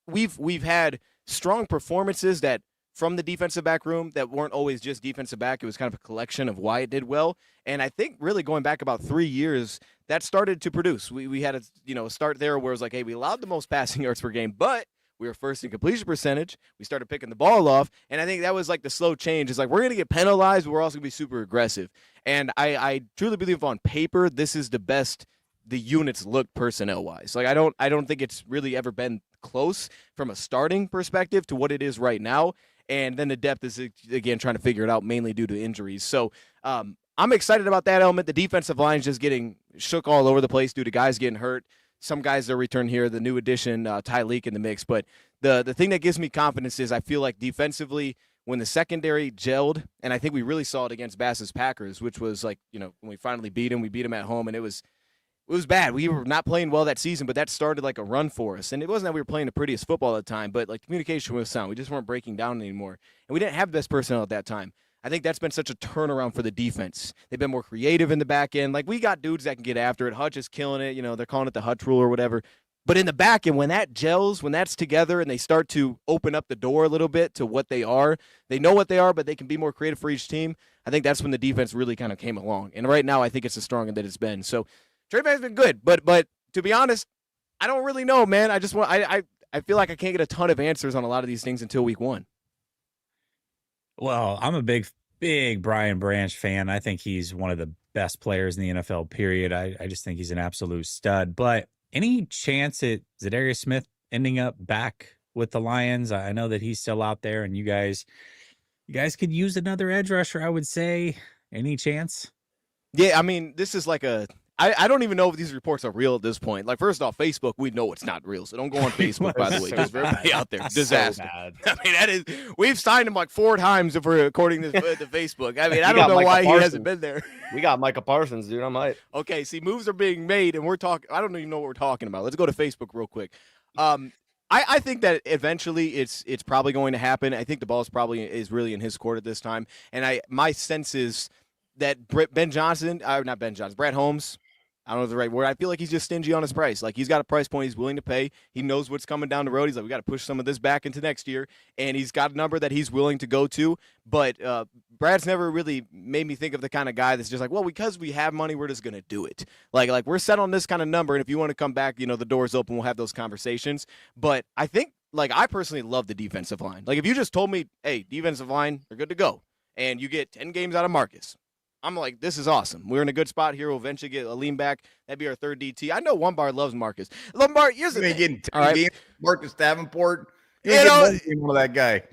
we've had strong performances that from the defensive back room that weren't always just defensive back. It was kind of a collection of why it did well. And I think really going back about 3 years, that started to produce. We had a start there where it was like, hey, we allowed the most passing yards per game, but we were first in completion percentage. We started picking the ball off. And I think that was like the slow change. It's like, we're going to get penalized, but we're also going to be super aggressive. And I truly believe on paper, this is the best the units look personnel-wise. Like, I don't think it's really ever been close from a starting perspective to what it is right now. And then the depth is, again, trying to figure it out, mainly due to injuries. So I'm excited about that element. The defensive line is just getting shook all over the place due to guys getting hurt. Some guys that return here, the new addition, Ty Leak in the mix. But the thing that gives me confidence is I feel like defensively, when the secondary gelled, and I think we really saw it against Bass's Packers, which was like, when we finally beat them, we beat them at home, and it was bad. We were not playing well that season, but that started like a run for us. And it wasn't that we were playing the prettiest football at the time, but like communication was sound. We just weren't breaking down anymore. And we didn't have the best personnel at that time. I think that's been such a turnaround for the defense. They've been more creative in the back end. Like, we got dudes that can get after it. Hutch is killing it. They're calling it the Hutch rule or whatever. But in the back end, when that gels, when that's together and they start to open up the door a little bit to what they are, they know what they are, but they can be more creative for each team. I think that's when the defense really kind of came along. And right now, I think it's as strong as it's been. So Trey Man's been good, but to be honest, I don't really know, man. I feel like I can't get a ton of answers on a lot of these things until week 1. Well, I'm a big Brian Branch fan. I think he's one of the best players in the NFL, period. I just think he's an absolute stud. But any chance at Zadarius Smith ending up back with the Lions? I know that he's still out there, and you guys could use another edge rusher, I would say. Any chance? Yeah, I mean, this is like I don't even know if these reports are real at this point. Like, first off, Facebook, we know it's not real, so don't go on Facebook, by the way. Just for everybody out there. Disaster. So I mean, we've signed him like 4 times if we're according to Facebook. I mean, I don't know why he hasn't been there. We got Micah Parsons, dude. I might. Okay, see, moves are being made, and we're talking. I don't even know what we're talking about. Let's go to Facebook real quick. I think that eventually it's probably going to happen. I think the ball is really in his court at this time, and my sense is that Brad Holmes. I don't know the right word. I feel like he's just stingy on his price. Like, he's got a price point he's willing to pay. He knows what's coming down the road. He's like, we got to push some of this back into next year. And he's got a number that he's willing to go to. But Brad's never really made me think of the kind of guy that's just like, well, because we have money, we're just going to do it. Like we're set on this kind of number. And if you want to come back, the door's open. We'll have those conversations. But I think, like, I personally love the defensive line. Like, if you just told me, hey, defensive line, they're good to go, and you get 10 games out of Marcus, I'm like, this is awesome. We're in a good spot here. We'll eventually get a lean back. That'd be our third DT. I know One Bar loves Marcus. Lombard, here's the thing. Getting 10 All right. games, Marcus Davenport. You ain't getting one of that guy.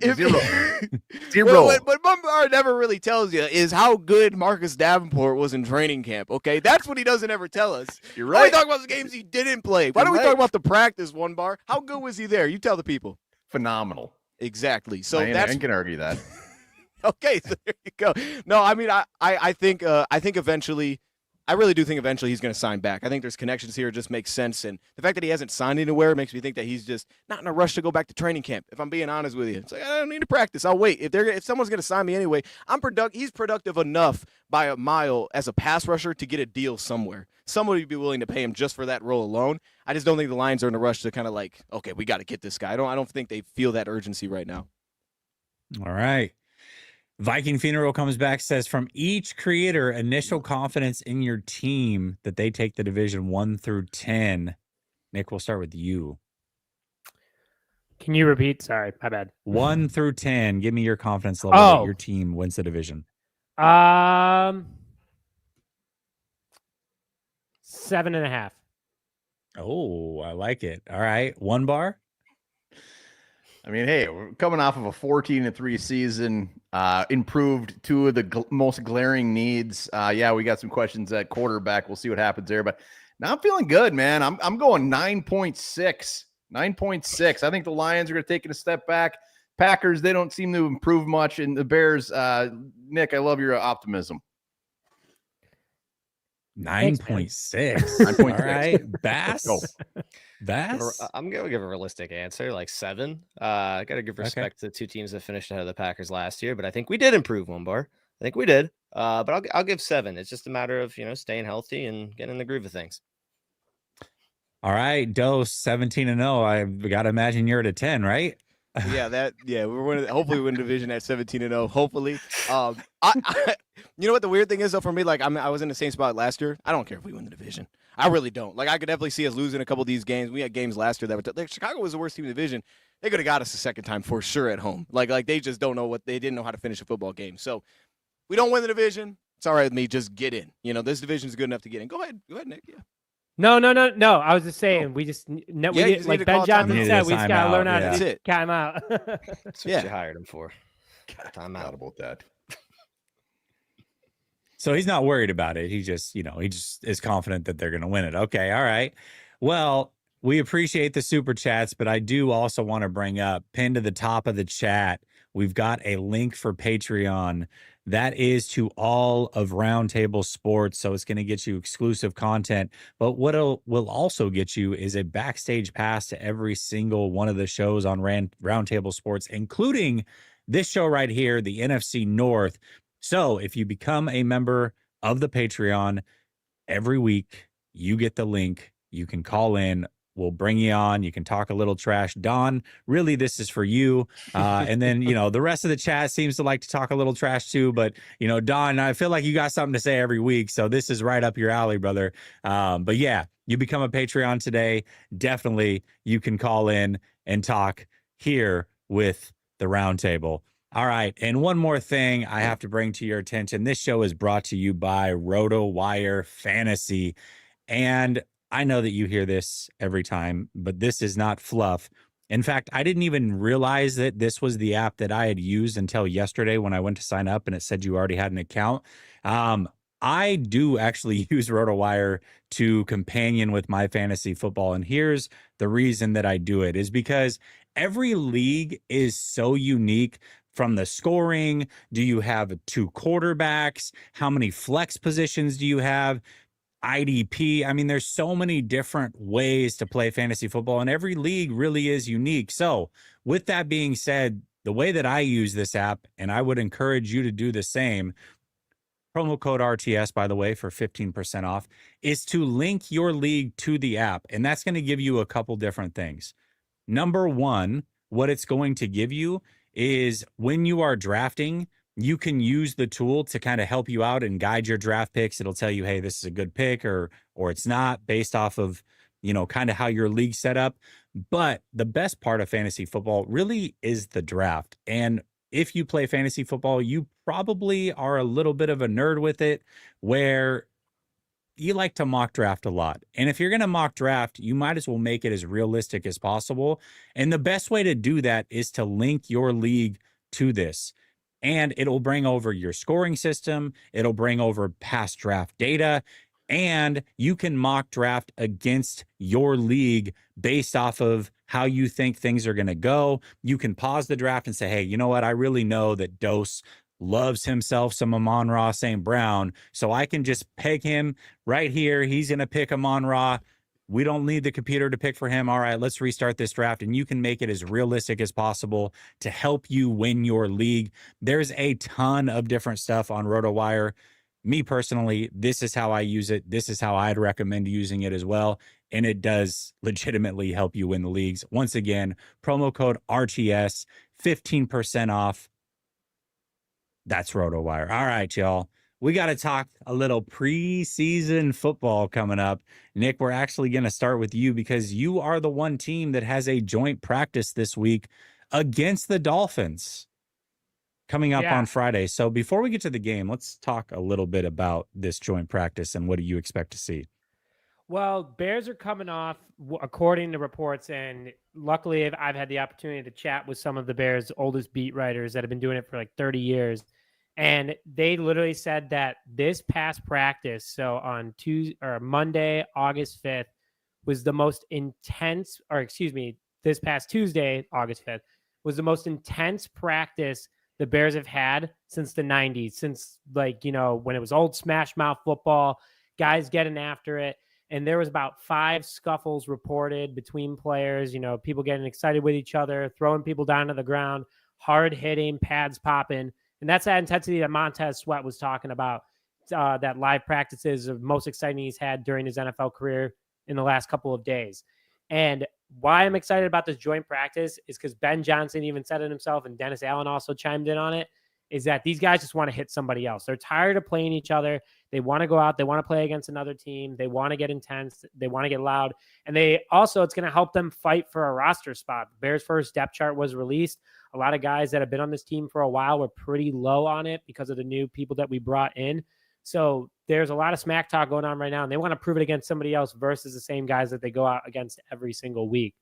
Zero. What One Bar never really tells you is how good Marcus Davenport was in training camp, okay? That's what he doesn't ever tell us. You're Why right. don't we talk about the games he didn't play? Why don't we talk about the practice, One Bar? How good was he there? You tell the people. Phenomenal. Exactly. So I ain't gonna argue that. Okay, so there you go. No, I mean, I think eventually, I really do think eventually he's going to sign back. I think there's connections here. It just makes sense. And the fact that he hasn't signed anywhere makes me think that he's just not in a rush to go back to training camp. If I'm being honest with you, it's like, I don't need to practice. I'll wait. If someone's going to sign me anyway, he's productive enough by a mile as a pass rusher to get a deal somewhere. Somebody would be willing to pay him just for that role alone. I just don't think the Lions are in a rush to kind of like, okay, we got to get this guy. I don't think they feel that urgency right now. All right. Viking Funeral comes back, says, from each creator, initial confidence in your team that they take the division 1 through 10. Nick, we'll start with you. Can you repeat? Sorry, my bad. 1 through 10. Give me your confidence level that your team wins the division. 7.5. Oh, I like it. All right. One bar. I mean, hey, we're coming off of a 14-3 season, improved 2 of the most glaring needs. Yeah, we got some questions at quarterback. We'll see what happens there, but now I'm feeling good, man. I'm going 9.6. 9.6. I think the Lions are going to take it a step back. Packers, they don't seem to improve much, and the Bears, Nick, I love your optimism. 9.6. All right. Bass. Bass. I'm gonna give a realistic answer, like 7. I gotta give respect to the 2 teams that finished ahead of the Packers last year, but I think we did improve one bar. I think we did. But I'll give 7. It's just a matter of staying healthy and getting in the groove of things. All right, Dose 17-0. I gotta imagine you're at a 10, right? We're hopefully we win the division at 17-0. Hopefully, you know what the weird thing is though for me, like I was in the same spot last year. I don't care if we win the division. I really don't. Like I could definitely see us losing a couple of these games. We had games last year that were like Chicago was the worst team in the division. They could have got us a second time for sure at home. Like they just don't know they didn't know how to finish a football game. So we don't win the division. It's all right with me. Just get in. This division is good enough to get in. Go ahead, Nick. Yeah. No. I was just saying, we just like Ben Johnson said, we just gotta learn how to time out. That's what you hired him for. Time out about that. So he's not worried about it. He just is confident that they're going to win it. Okay. All right. Well, we appreciate the super chats, but I do also want to bring up, pinned to the top of the chat, we've got a link for Patreon. That is to all of Roundtable Sports. So it's going to get you exclusive content. But what it will also get you is a backstage pass to every single one of the shows on Roundtable Sports, including this show right here, the NFC North. So if you become a member of the Patreon, every week you get the link. You can call in. We'll bring you on. You can talk a little trash. Don, really, this is for you. And then, the rest of the chat seems to like to talk a little trash too. But, Don, I feel like you got something to say every week. So this is right up your alley, brother. But yeah, you become a Patreon today. Definitely you can call in and talk here with the Roundtable. All right. And one more thing I have to bring to your attention. This show is brought to you by RotoWire Fantasy. And I know that you hear this every time, but this is not fluff. In fact, I didn't even realize that this was the app that I had used until yesterday when I went to sign up and it said you already had an account. I do actually use RotoWire to companion with my fantasy football. And here's the reason that I do it is because every league is so unique. From the scoring, do you have 2 quarterbacks? How many flex positions do you have? IDP. I mean, there's so many different ways to play fantasy football, and every league really is unique. So with that being said, the way that I use this app, and I would encourage you to do the same, promo code RTS, by the way, for 15% off, is to link your league to the app. And that's going to give you a couple different things. Number one, what it's going to give you is when you are drafting, you can use the tool to kind of help you out and guide your draft picks. It'll tell you, hey, this is a good pick or it's not, based off of, kind of how your league's set up. But the best part of fantasy football really is the draft. And if you play fantasy football, you probably are a little bit of a nerd with it, where you like to mock draft a lot. And if you're going to mock draft, you might as well make it as realistic as possible. And the best way to do that is to link your league to this. And it'll bring over your scoring system. It'll bring over past draft data. And you can mock draft against your league based off of how you think things are going to go. You can pause the draft and say, hey, you know what? I really know that Dose loves himself some Amon-Ra St. Brown, so I can just peg him right here. He's going to pick Amon-Ra. We don't need the computer to pick for him. All right, let's restart this draft. And you can make it as realistic as possible to help you win your league. There's a ton of different stuff on RotoWire. Me personally, this is how I use it. This is how I'd recommend using it as well. And it does legitimately help you win the leagues. Once again, promo code RTS, 15% off. That's RotoWire. All right, y'all. We got to talk a little preseason football coming up. Nick, we're actually going to start with you because you are the one team that has a joint practice this week against the Dolphins coming up on Friday. So before we get to the game, let's talk a little bit about this joint practice and what do you expect to see? Well, Bears are coming off, according to reports, and luckily I've had the opportunity to chat with some of the Bears' oldest beat writers that have been doing it for like 30 years. And they literally said that this past practice, so on Monday, August 5th, was the most intense, this past Tuesday, August 5th, was the most intense practice the Bears have had since the 90s, since when it was old smash mouth football, guys getting after it. And there was about 5 scuffles reported between players, people getting excited with each other, throwing people down to the ground, hard hitting, pads popping. And that's that intensity that Montez Sweat was talking about, that live practices are most exciting he's had during his NFL career in the last couple of days. And why I'm excited about this joint practice is because Ben Johnson even said it himself, and Dennis Allen also chimed in on it, is that these guys just want to hit somebody else. They're tired of playing each other. They want to go out. They want to play against another team. They want to get intense. They want to get loud. And it's going to help them fight for a roster spot. Bears' first depth chart was released. A lot of guys that have been on this team for a while were pretty low on it because of the new people that we brought in. So there's a lot of smack talk going on right now, and they want to prove it against somebody else versus the same guys that they go out against every single week.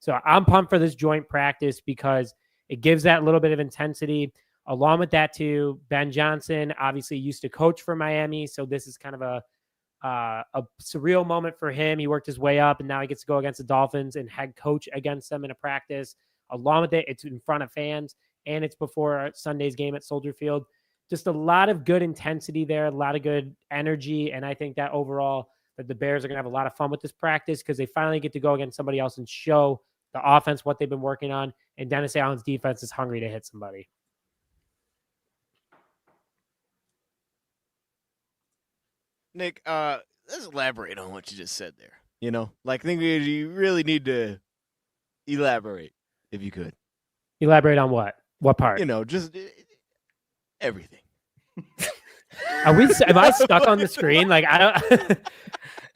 So I'm pumped for this joint practice because it gives that little bit of intensity. Along with that, too, Ben Johnson obviously used to coach for Miami, so this is kind of a surreal moment for him. He worked his way up, and now he gets to go against the Dolphins and head coach against them in a practice. Along with it, it's in front of fans. and it's before Sunday's game at Soldier Field. Just a lot of good intensity there, a lot of good energy. And I think that overall that the Bears are going to have a lot of fun with this practice because they finally get to go against somebody else and show the offense what they've been working on. And Dennis Allen's defense is hungry to hit somebody. Nick, let's elaborate on what you just said there. You know, like I think you really need to elaborate if you could. Elaborate on what? What part? You know, just everything. Am I stuck on the screen? Like I don't.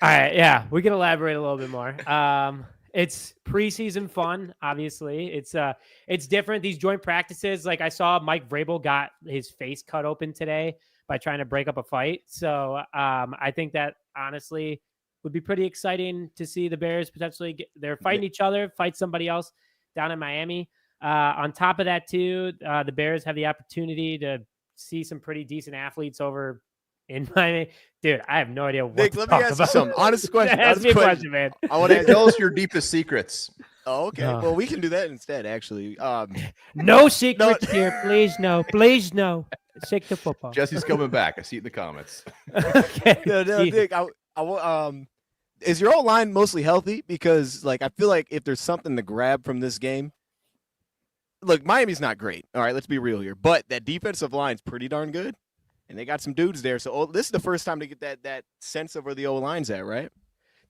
All right, yeah, we can elaborate a little bit more. It's preseason fun, obviously. It's different. These joint practices, like I saw Mike Vrabel got his face cut open today by trying to break up a fight. So I think that honestly would be pretty exciting to see the Bears potentially they're fighting each other, fight somebody else down in Miami. On top of that, too, the Bears have the opportunity to see some pretty decent athletes over in Miami. Dude, I have no idea what Nick, to let talk me ask about. you something. Honest question. Ask me a question, man. I want to Tell us your deepest secrets. Oh, okay. No. Well, we can do that instead, actually. No secrets here. Please, no. Please, no. Stick to football. Jesse's coming back. I see it in the comments. Okay. No, Nick, is your old line mostly healthy? Because, like, I feel like if there's something to grab from this game, look, Miami's not great. All right, let's be real here. But that defensive line's pretty darn good. And they got some dudes there. So this is the first time to get that sense of where the O-line's at, right?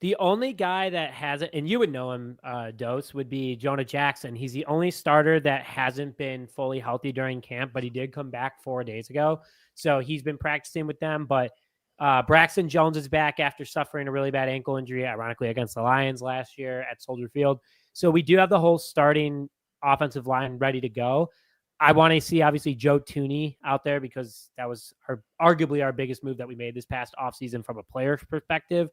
The only guy that hasn't, and you would know him, Dose, would be Jonah Jackson. He's the only starter that hasn't been fully healthy during camp, but he did come back 4 days ago. So he's been practicing with them. But Braxton Jones is back after suffering a really bad ankle injury, ironically, against the Lions last year at Soldier Field. So we do have the whole starting offensive line ready to go. I want to see, obviously, Joe Thuney out there because that was arguably our biggest move that we made this past offseason from a player's perspective.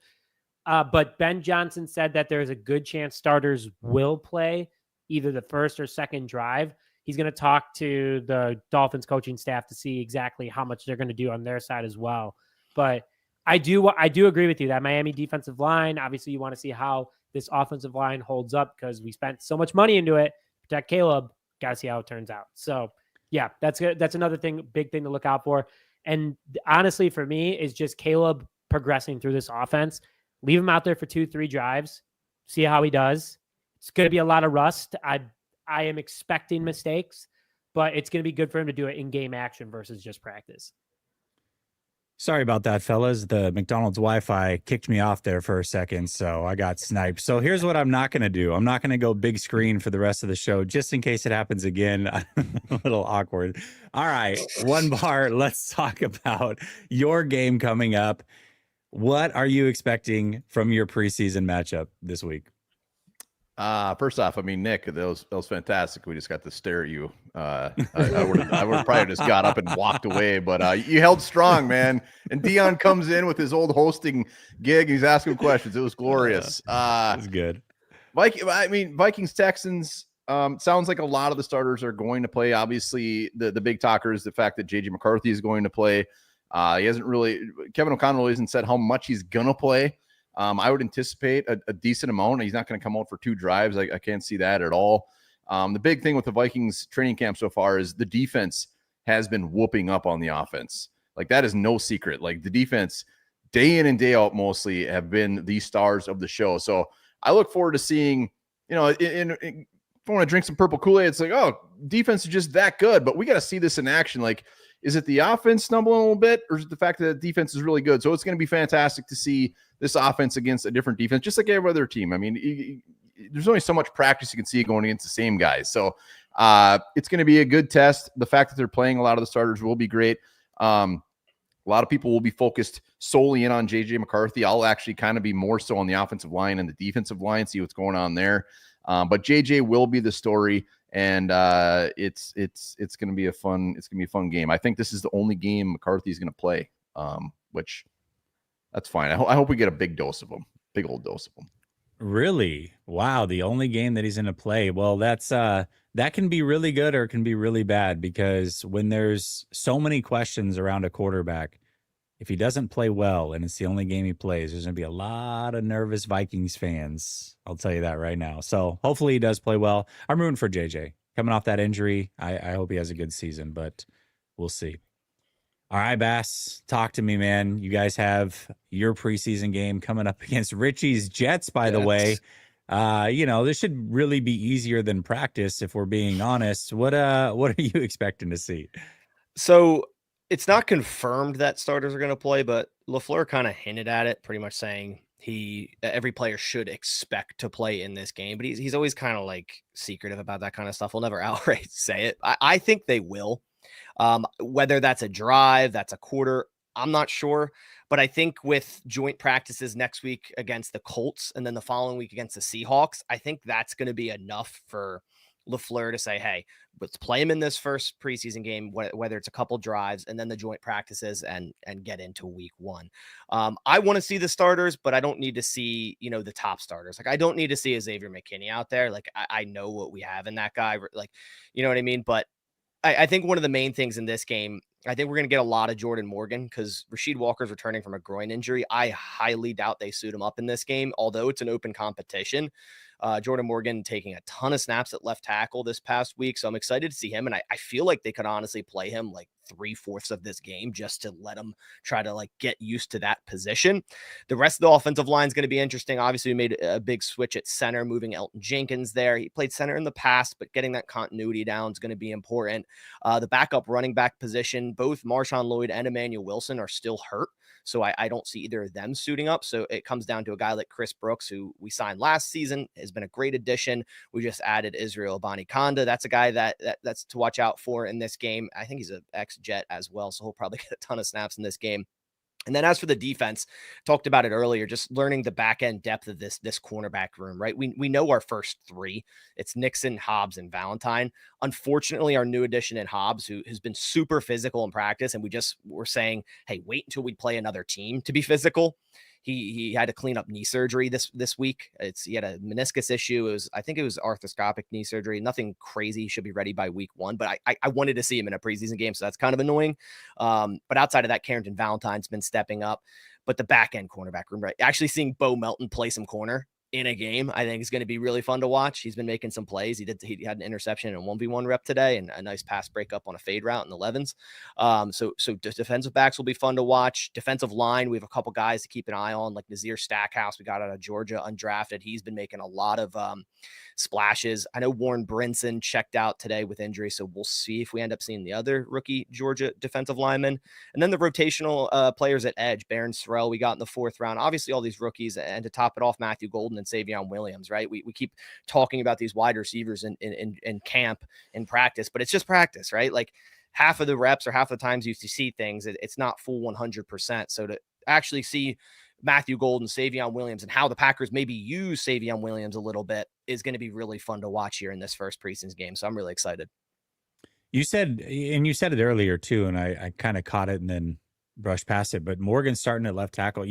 But Ben Johnson said that there's a good chance starters will play either the first or second drive. He's going to talk to the Dolphins coaching staff to see exactly how much they're going to do on their side as well. But I do agree with you that Miami defensive line, obviously you want to see how this offensive line holds up because we spent so much money into it. Protect Caleb. Got to see how it turns out. So yeah, that's good. That's another big thing to look out for. And honestly, for me, is just Caleb progressing through this offense. Leave him out there for 2-3 drives. See how he does. It's going to be a lot of rust. I am expecting mistakes, but it's going to be good for him to do it in game action versus just practice. Sorry about that, fellas. The McDonald's Wi-Fi kicked me off there for a second, so I got sniped. So here's what I'm not going to do. I'm not going to go big screen for the rest of the show, just in case it happens again. A little awkward. All right, one bar. Let's talk about your game coming up. What are you expecting from your preseason matchup this week? First off, I mean, Nick, that was fantastic. We just got to stare at you. I would probably just got up and walked away, but you held strong, man. And Dion comes in with his old hosting gig. He's asking questions. It was glorious. That's good. Vikings Texans. Sounds like a lot of the starters are going to play. Obviously, the big talker is the fact that JJ McCarthy is going to play. Kevin O'Connell hasn't said how much he's gonna play. I would anticipate a decent amount. He's not going to come out for 2 drives. I can't see that at all. The big thing with the Vikings training camp so far is the defense has been whooping up on the offense. Like, that is no secret. Like, the defense day in and day out mostly have been the stars of the show. So I look forward to seeing, if I want to drink some purple Kool-Aid, it's like, oh, defense is just that good, but we got to see this in action. Like, is it the offense stumbling a little bit, or is it the fact that the defense is really good? So it's going to be fantastic to see this offense against a different defense, just like every other team. I mean, there's only so much practice you can see going against the same guys. So it's going to be a good test. The fact that they're playing a lot of the starters will be great. A lot of people will be focused solely in on JJ McCarthy. I'll actually kind of be more so on the offensive line and the defensive line, see what's going on there. But JJ will be the story. And it's going to be a fun game. I think this is the only game McCarthy is going to play, which that's fine. I hope we get a big old dose of them. Really? Wow. The only game that he's going to play. Well, that's that can be really good or it can be really bad, because when there's so many questions around a quarterback, if he doesn't play well and it's the only game he plays, there's going to be a lot of nervous Vikings fans. I'll tell you that right now. So hopefully he does play well. I'm rooting for JJ. coming off that injury. I hope he has a good season, but we'll see. All right, Bass, talk to me, man. You guys have your preseason game coming up against Richie's Jets, by the way. This should really be easier than practice, if we're being honest. What are you expecting to see? So it's not confirmed that starters are going to play, but LaFleur kind of hinted at it, pretty much saying every player should expect to play in this game, but he's always kind of like secretive about that kind of stuff. He'll never outright say it. I think they will. Whether that's a drive, that's a quarter, I'm not sure. But I think with joint practices next week against the Colts and then the following week against the Seahawks, I think that's going to be enough for LaFleur to say, hey, let's play him in this first preseason game, whether it's a couple drives and then the joint practices and get into week one. I want to see the starters, but I don't need to see, the top starters. Like, I don't need to see a Xavier McKinney out there. Like, I know what we have in that guy. Like, you know what I mean? But I think one of the main things in this game, I think we're going to get a lot of Jordan Morgan because Rasheed Walker's returning from a groin injury. I highly doubt they suit him up in this game, although it's an open competition. Jordan Morgan taking a ton of snaps at left tackle this past week, so I'm excited to see him, and I feel like they could honestly play him like 3/4 of this game just to let him try to like get used to that position. The rest of the offensive line is going to be interesting. Obviously, we made a big switch at center, moving Elton Jenkins there. He played center in the past, but getting that continuity down is going to be important. The backup running back position, both Marshawn Lloyd and Emmanuel Wilson are still hurt, so I don't see either of them suiting up. So it comes down to a guy like Chris Brooks, who we signed last season, has been a great addition. We just added Israel Abanikanda. That's a guy that's to watch out for in this game. I think he's an ex-Jet as well, so he'll probably get a ton of snaps in this game. And then as for the defense, talked about it earlier, just learning the back end depth of this cornerback room, right? We know our first three. It's Nixon, Hobbs, and Valentine. Unfortunately, our new addition in Hobbs, who has been super physical in practice, and we just were saying, hey, wait until we play another team to be physical. He had to clean up knee surgery this week. He had a meniscus issue. I think it was arthroscopic knee surgery. Nothing crazy. He should be ready by week 1. But I wanted to see him in a preseason game, so that's kind of annoying. But outside of that, Carrington Valentine's been stepping up. But the back end cornerback room, right? Actually seeing Bo Melton play some corner in a game, I think is going to be really fun to watch. He's been making some plays. He had an interception in a 1v1 rep today and a nice pass breakup on a fade route in the 11s. So defensive backs will be fun to watch. Defensive line, we have a couple guys to keep an eye on, like Nazir Stackhouse. We got out of Georgia undrafted. He's been making a lot of splashes. I know Warren Brinson checked out today with injury, so we'll see if we end up seeing the other rookie Georgia defensive lineman. And then the rotational players at edge, Baron Sorrell, we got in the 4th round. Obviously, all these rookies, and to top it off, Matthew Golden and Savion Williams, right? We keep talking about these wide receivers in camp, in practice, but it's just practice, right? Like half of the reps or half of the times you see things, it's not full 100%. So to actually see Matthew Golden, Savion Williams, and how the Packers maybe use Savion Williams a little bit is going to be really fun to watch here in this first preseason game. So I'm really excited. You said it earlier too, and I kind of caught it and then brushed past it, but Morgan starting at left tackle.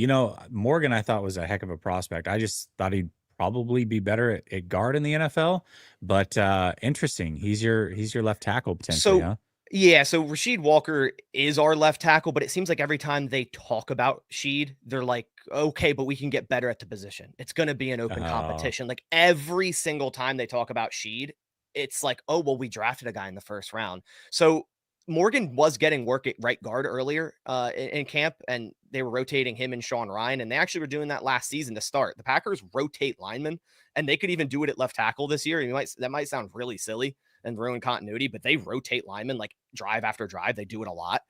Morgan I thought was a heck of a prospect. I just thought he'd probably be better at guard in the NFL, but interesting. He's your left tackle potentially, huh? Yeah, so Rasheed Walker is our left tackle, but it seems like every time they talk about Sheed, they're like, okay, but we can get better at the position. It's going to be an open competition. Like every single time they talk about Sheed, it's like, oh, well, we drafted a guy in the 1st round. So Morgan was getting work at right guard earlier in camp, and they were rotating him and Sean Ryan, and they actually were doing that last season to start. The Packers rotate linemen, and they could even do it at left tackle this year. That might sound really silly and ruin continuity, but they rotate linemen like drive after drive. They do it a lot.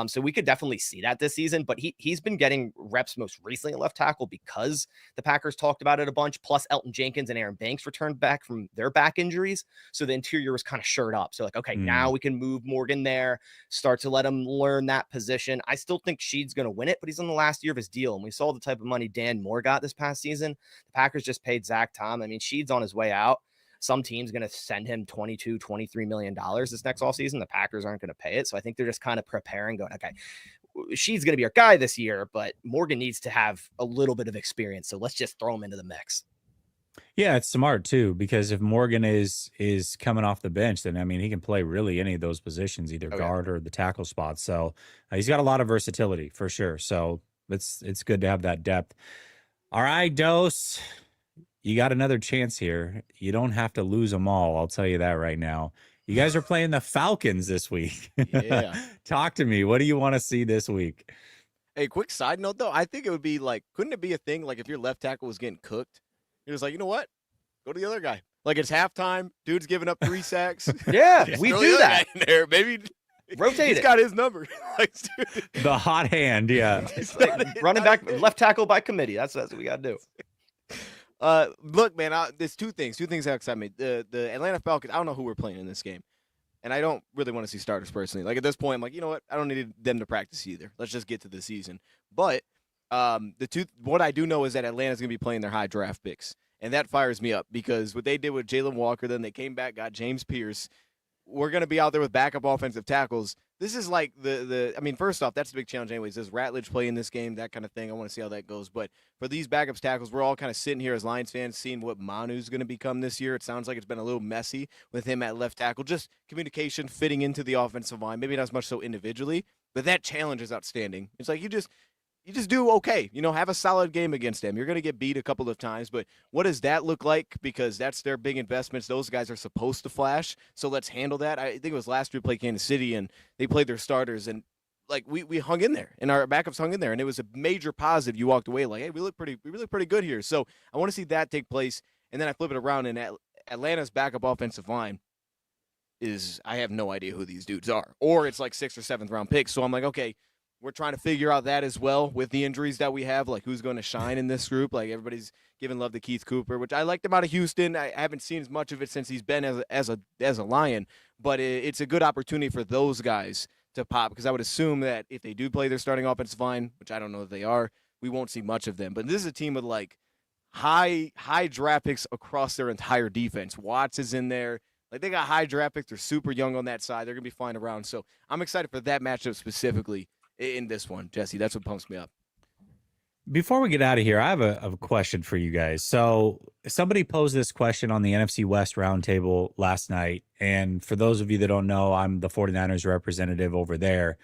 So we could definitely see that this season, but he's been getting reps most recently at left tackle because the Packers talked about it a bunch. Plus Elton Jenkins and Aaron Banks returned back from their back injuries. So the interior was kind of shored up. So like, okay, now we can move Morgan there, start to let him learn that position. I still think Sheed's going to win it, but he's on the last year of his deal. And we saw the type of money Dan Moore got this past season. The Packers just paid Zach Tom. I mean, Sheed's on his way out. Some team's going to send him $22-23 million this next offseason. The Packers aren't going to pay it. So I think they're just kind of preparing, going, okay, she's going to be our guy this year, but Morgan needs to have a little bit of experience. So let's just throw him into the mix. Yeah, it's smart too, because if Morgan is coming off the bench, then I mean he can play really any of those positions, either guard or the tackle spot. So he's got a lot of versatility for sure. So it's good to have that depth. All right, Dose. you got another chance here. You don't have to lose them all. I'll tell you that right now. You guys are playing the Falcons this week. Yeah. Talk to me. What do you want to see this week? Hey, quick side note though, I think it would be like, couldn't it be a thing like if your left tackle was getting cooked, you're just like, you know what? Go to the other guy. Like it's halftime, dude's giving up 3 sacks. Yeah, Just we throw the do other that. guy in there. Maybe Rotate he's it. got his number. Like, dude, The hot hand. Yeah. It's like running back, left tackle by committee. That's what we got to do. look, man, there's two things that excite me. The Atlanta Falcons, I don't know who we're playing in this game. And I don't really want to see starters personally. Like at this point, I'm like, you know what? I don't need them to practice either. Let's just get to the season. But what I do know is that Atlanta's going to be playing their high draft picks. And that fires me up because what they did with Jalen Walker, then they came back, got James Pierce. We're going to be out there with backup offensive tackles. This is like I mean, first off, that's the big challenge anyways. Does Ratledge play in this game? That kind of thing. I want to see how that goes. But for these backups tackles, we're all kind of sitting here as Lions fans seeing what Manu's going to become this year. It sounds like it's been a little messy with him at left tackle. Just communication, fitting into the offensive line. Maybe not as much so individually, but that challenge is outstanding. It's like you just do okay. You know, have a solid game against them. You're going to get beat a couple of times, but what does that look like? Because that's their big investments. Those guys are supposed to flash, so let's handle that. I think it was last year we played Kansas City, and they played their starters, and like we hung in there, and our backups hung in there, and it was a major positive. You walked away like, hey, we look pretty good here. So I want to see that take place, and then I flip it around, and Atlanta's backup offensive line is I have no idea who these dudes are, or it's like 6th or 7th round picks. So I'm like, okay. We're trying to figure out that as well with the injuries that we have, like who's going to shine in this group. Like everybody's giving love to Keith Cooper, which I liked him out of Houston. I haven't seen as much of it since he's been as a Lion, but it's a good opportunity for those guys to pop because I would assume that if they do play their starting offensive line, which I don't know if they are, we won't see much of them. But this is a team with like high draft picks across their entire defense. Watts is in there. Like they got high draft picks. They're super young on that side. They're going to be flying around. So I'm excited for that matchup specifically. In this one, Jesse, that's what pumps me up. Before we get out of here, I have a question for you guys. So somebody posed this question on the NFC West Roundtable last night. And for those of you that don't know, I'm the 49ers representative over there.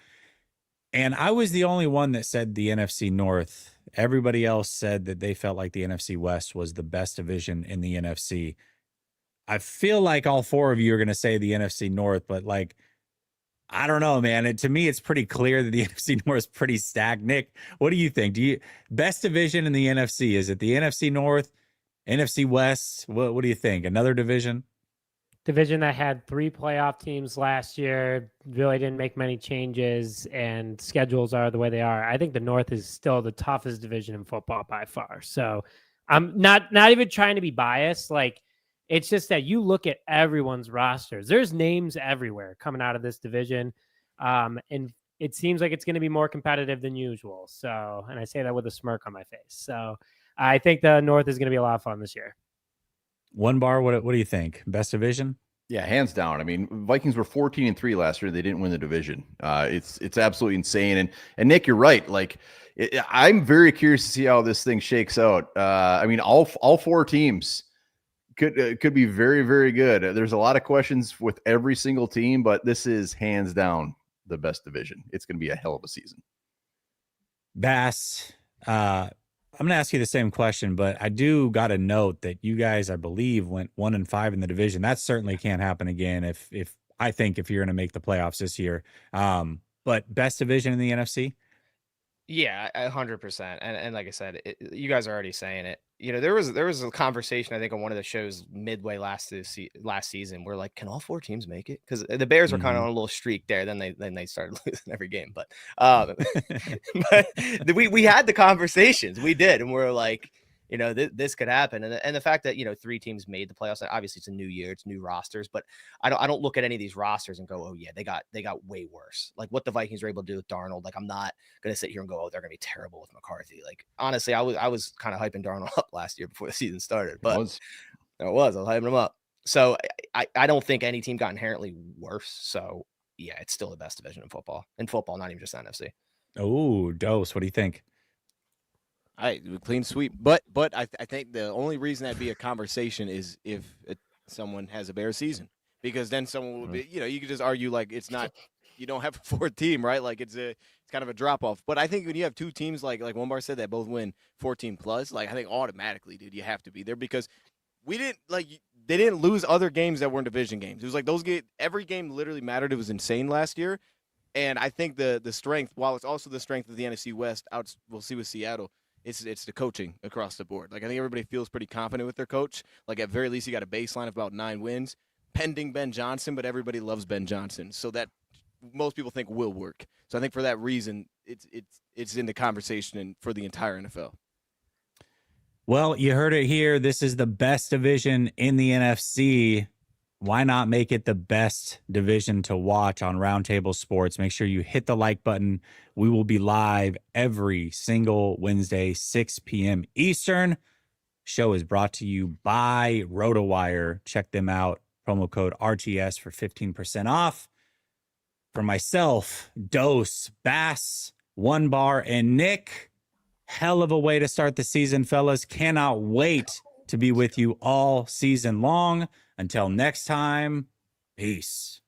And I was the only one that said the NFC North. Everybody else said that they felt like the NFC West was the best division in the NFC. I feel like all 4 of you are going to say the NFC North, but like, I don't know, man. To me, it's pretty clear that the NFC North is pretty stacked. Nick, what do you think? Best division in the NFC? Is it the NFC North, NFC West? What do you think? Another division? Division that had 3 playoff teams last year, really didn't make many changes, and schedules are the way they are. I think the North is still the toughest division in football by far. So I'm not even trying to be biased. Like, it's just that you look at everyone's rosters. There's names everywhere coming out of this division. And it seems like it's going to be more competitive than usual. So, and I say that with a smirk on my face. So I think the North is going to be a lot of fun this year. One bar, what do you think? Best division? Yeah, hands down. I mean, Vikings were 14-3 last year. They didn't win the division. It's absolutely insane. And Nick, you're right. Like, I'm very curious to see how this thing shakes out. I mean, all 4 teams could be very, very good. There's a lot of questions with every single team, but this is hands down the best division. It's going to be a hell of a season. Bass, I'm going to ask you the same question, but I do got to note that you guys, I believe, went 1-5 in the division. That certainly can't happen again if you're going to make the playoffs this year. But best division in the NFC? Yeah, 100%. And like I said, you guys are already saying it. You know, there was a conversation I think on one of the shows midway last season where like, can all 4 teams make it? Because the Bears were kind of on a little streak there. Then they started losing every game. But but we had the conversations. We did, and we're like, you know, this could happen. And the fact that, you know, 3 teams made the playoffs, obviously it's a new year, it's new rosters, but I don't look at any of these rosters and go, oh yeah, they got way worse. Like what the Vikings were able to do with Darnold. Like I'm not going to sit here and go, oh, they're going to be terrible with McCarthy. Like honestly, I was kind of hyping Darnold up last year before the season started, but I was hyping him up. So I don't think any team got inherently worse. So yeah, it's still the best division in football, not even just NFC. Oh, Dose, what do you think? Clean sweep. But I think the only reason that'd be a conversation is if someone has a bear season, because then someone would be, you know, you could just argue like it's not you don't have a fourth team, right? Like it's kind of a drop off. But I think when you have two teams like One Bar said that both win 14 plus, like I think automatically, dude, you have to be there because we didn't they didn't lose other games that weren't division games. It was like every game literally mattered. It was insane last year. And I think the strength, while it's also the strength of the NFC West, we'll see with Seattle, it's the coaching across the board. Like I think everybody feels pretty confident with their coach. Like at very least, you got a baseline of about 9 wins, pending Ben Johnson, but everybody loves Ben Johnson, so that most people think will work. So I think for that reason, it's in the conversation and for the entire NFL. Well, you heard it here. This is the best division in the NFC. Why not make it the best division to watch on Roundtable Sports? Make sure you hit the like button. We will be live every single Wednesday, 6 p.m. Eastern. Show is brought to you by RotoWire. Check them out. Promo code RTS for 15% off. For myself, Dose, Bass, One Bar, and Nick, hell of a way to start the season, fellas. Cannot wait to be with you all season long. Until next time, peace.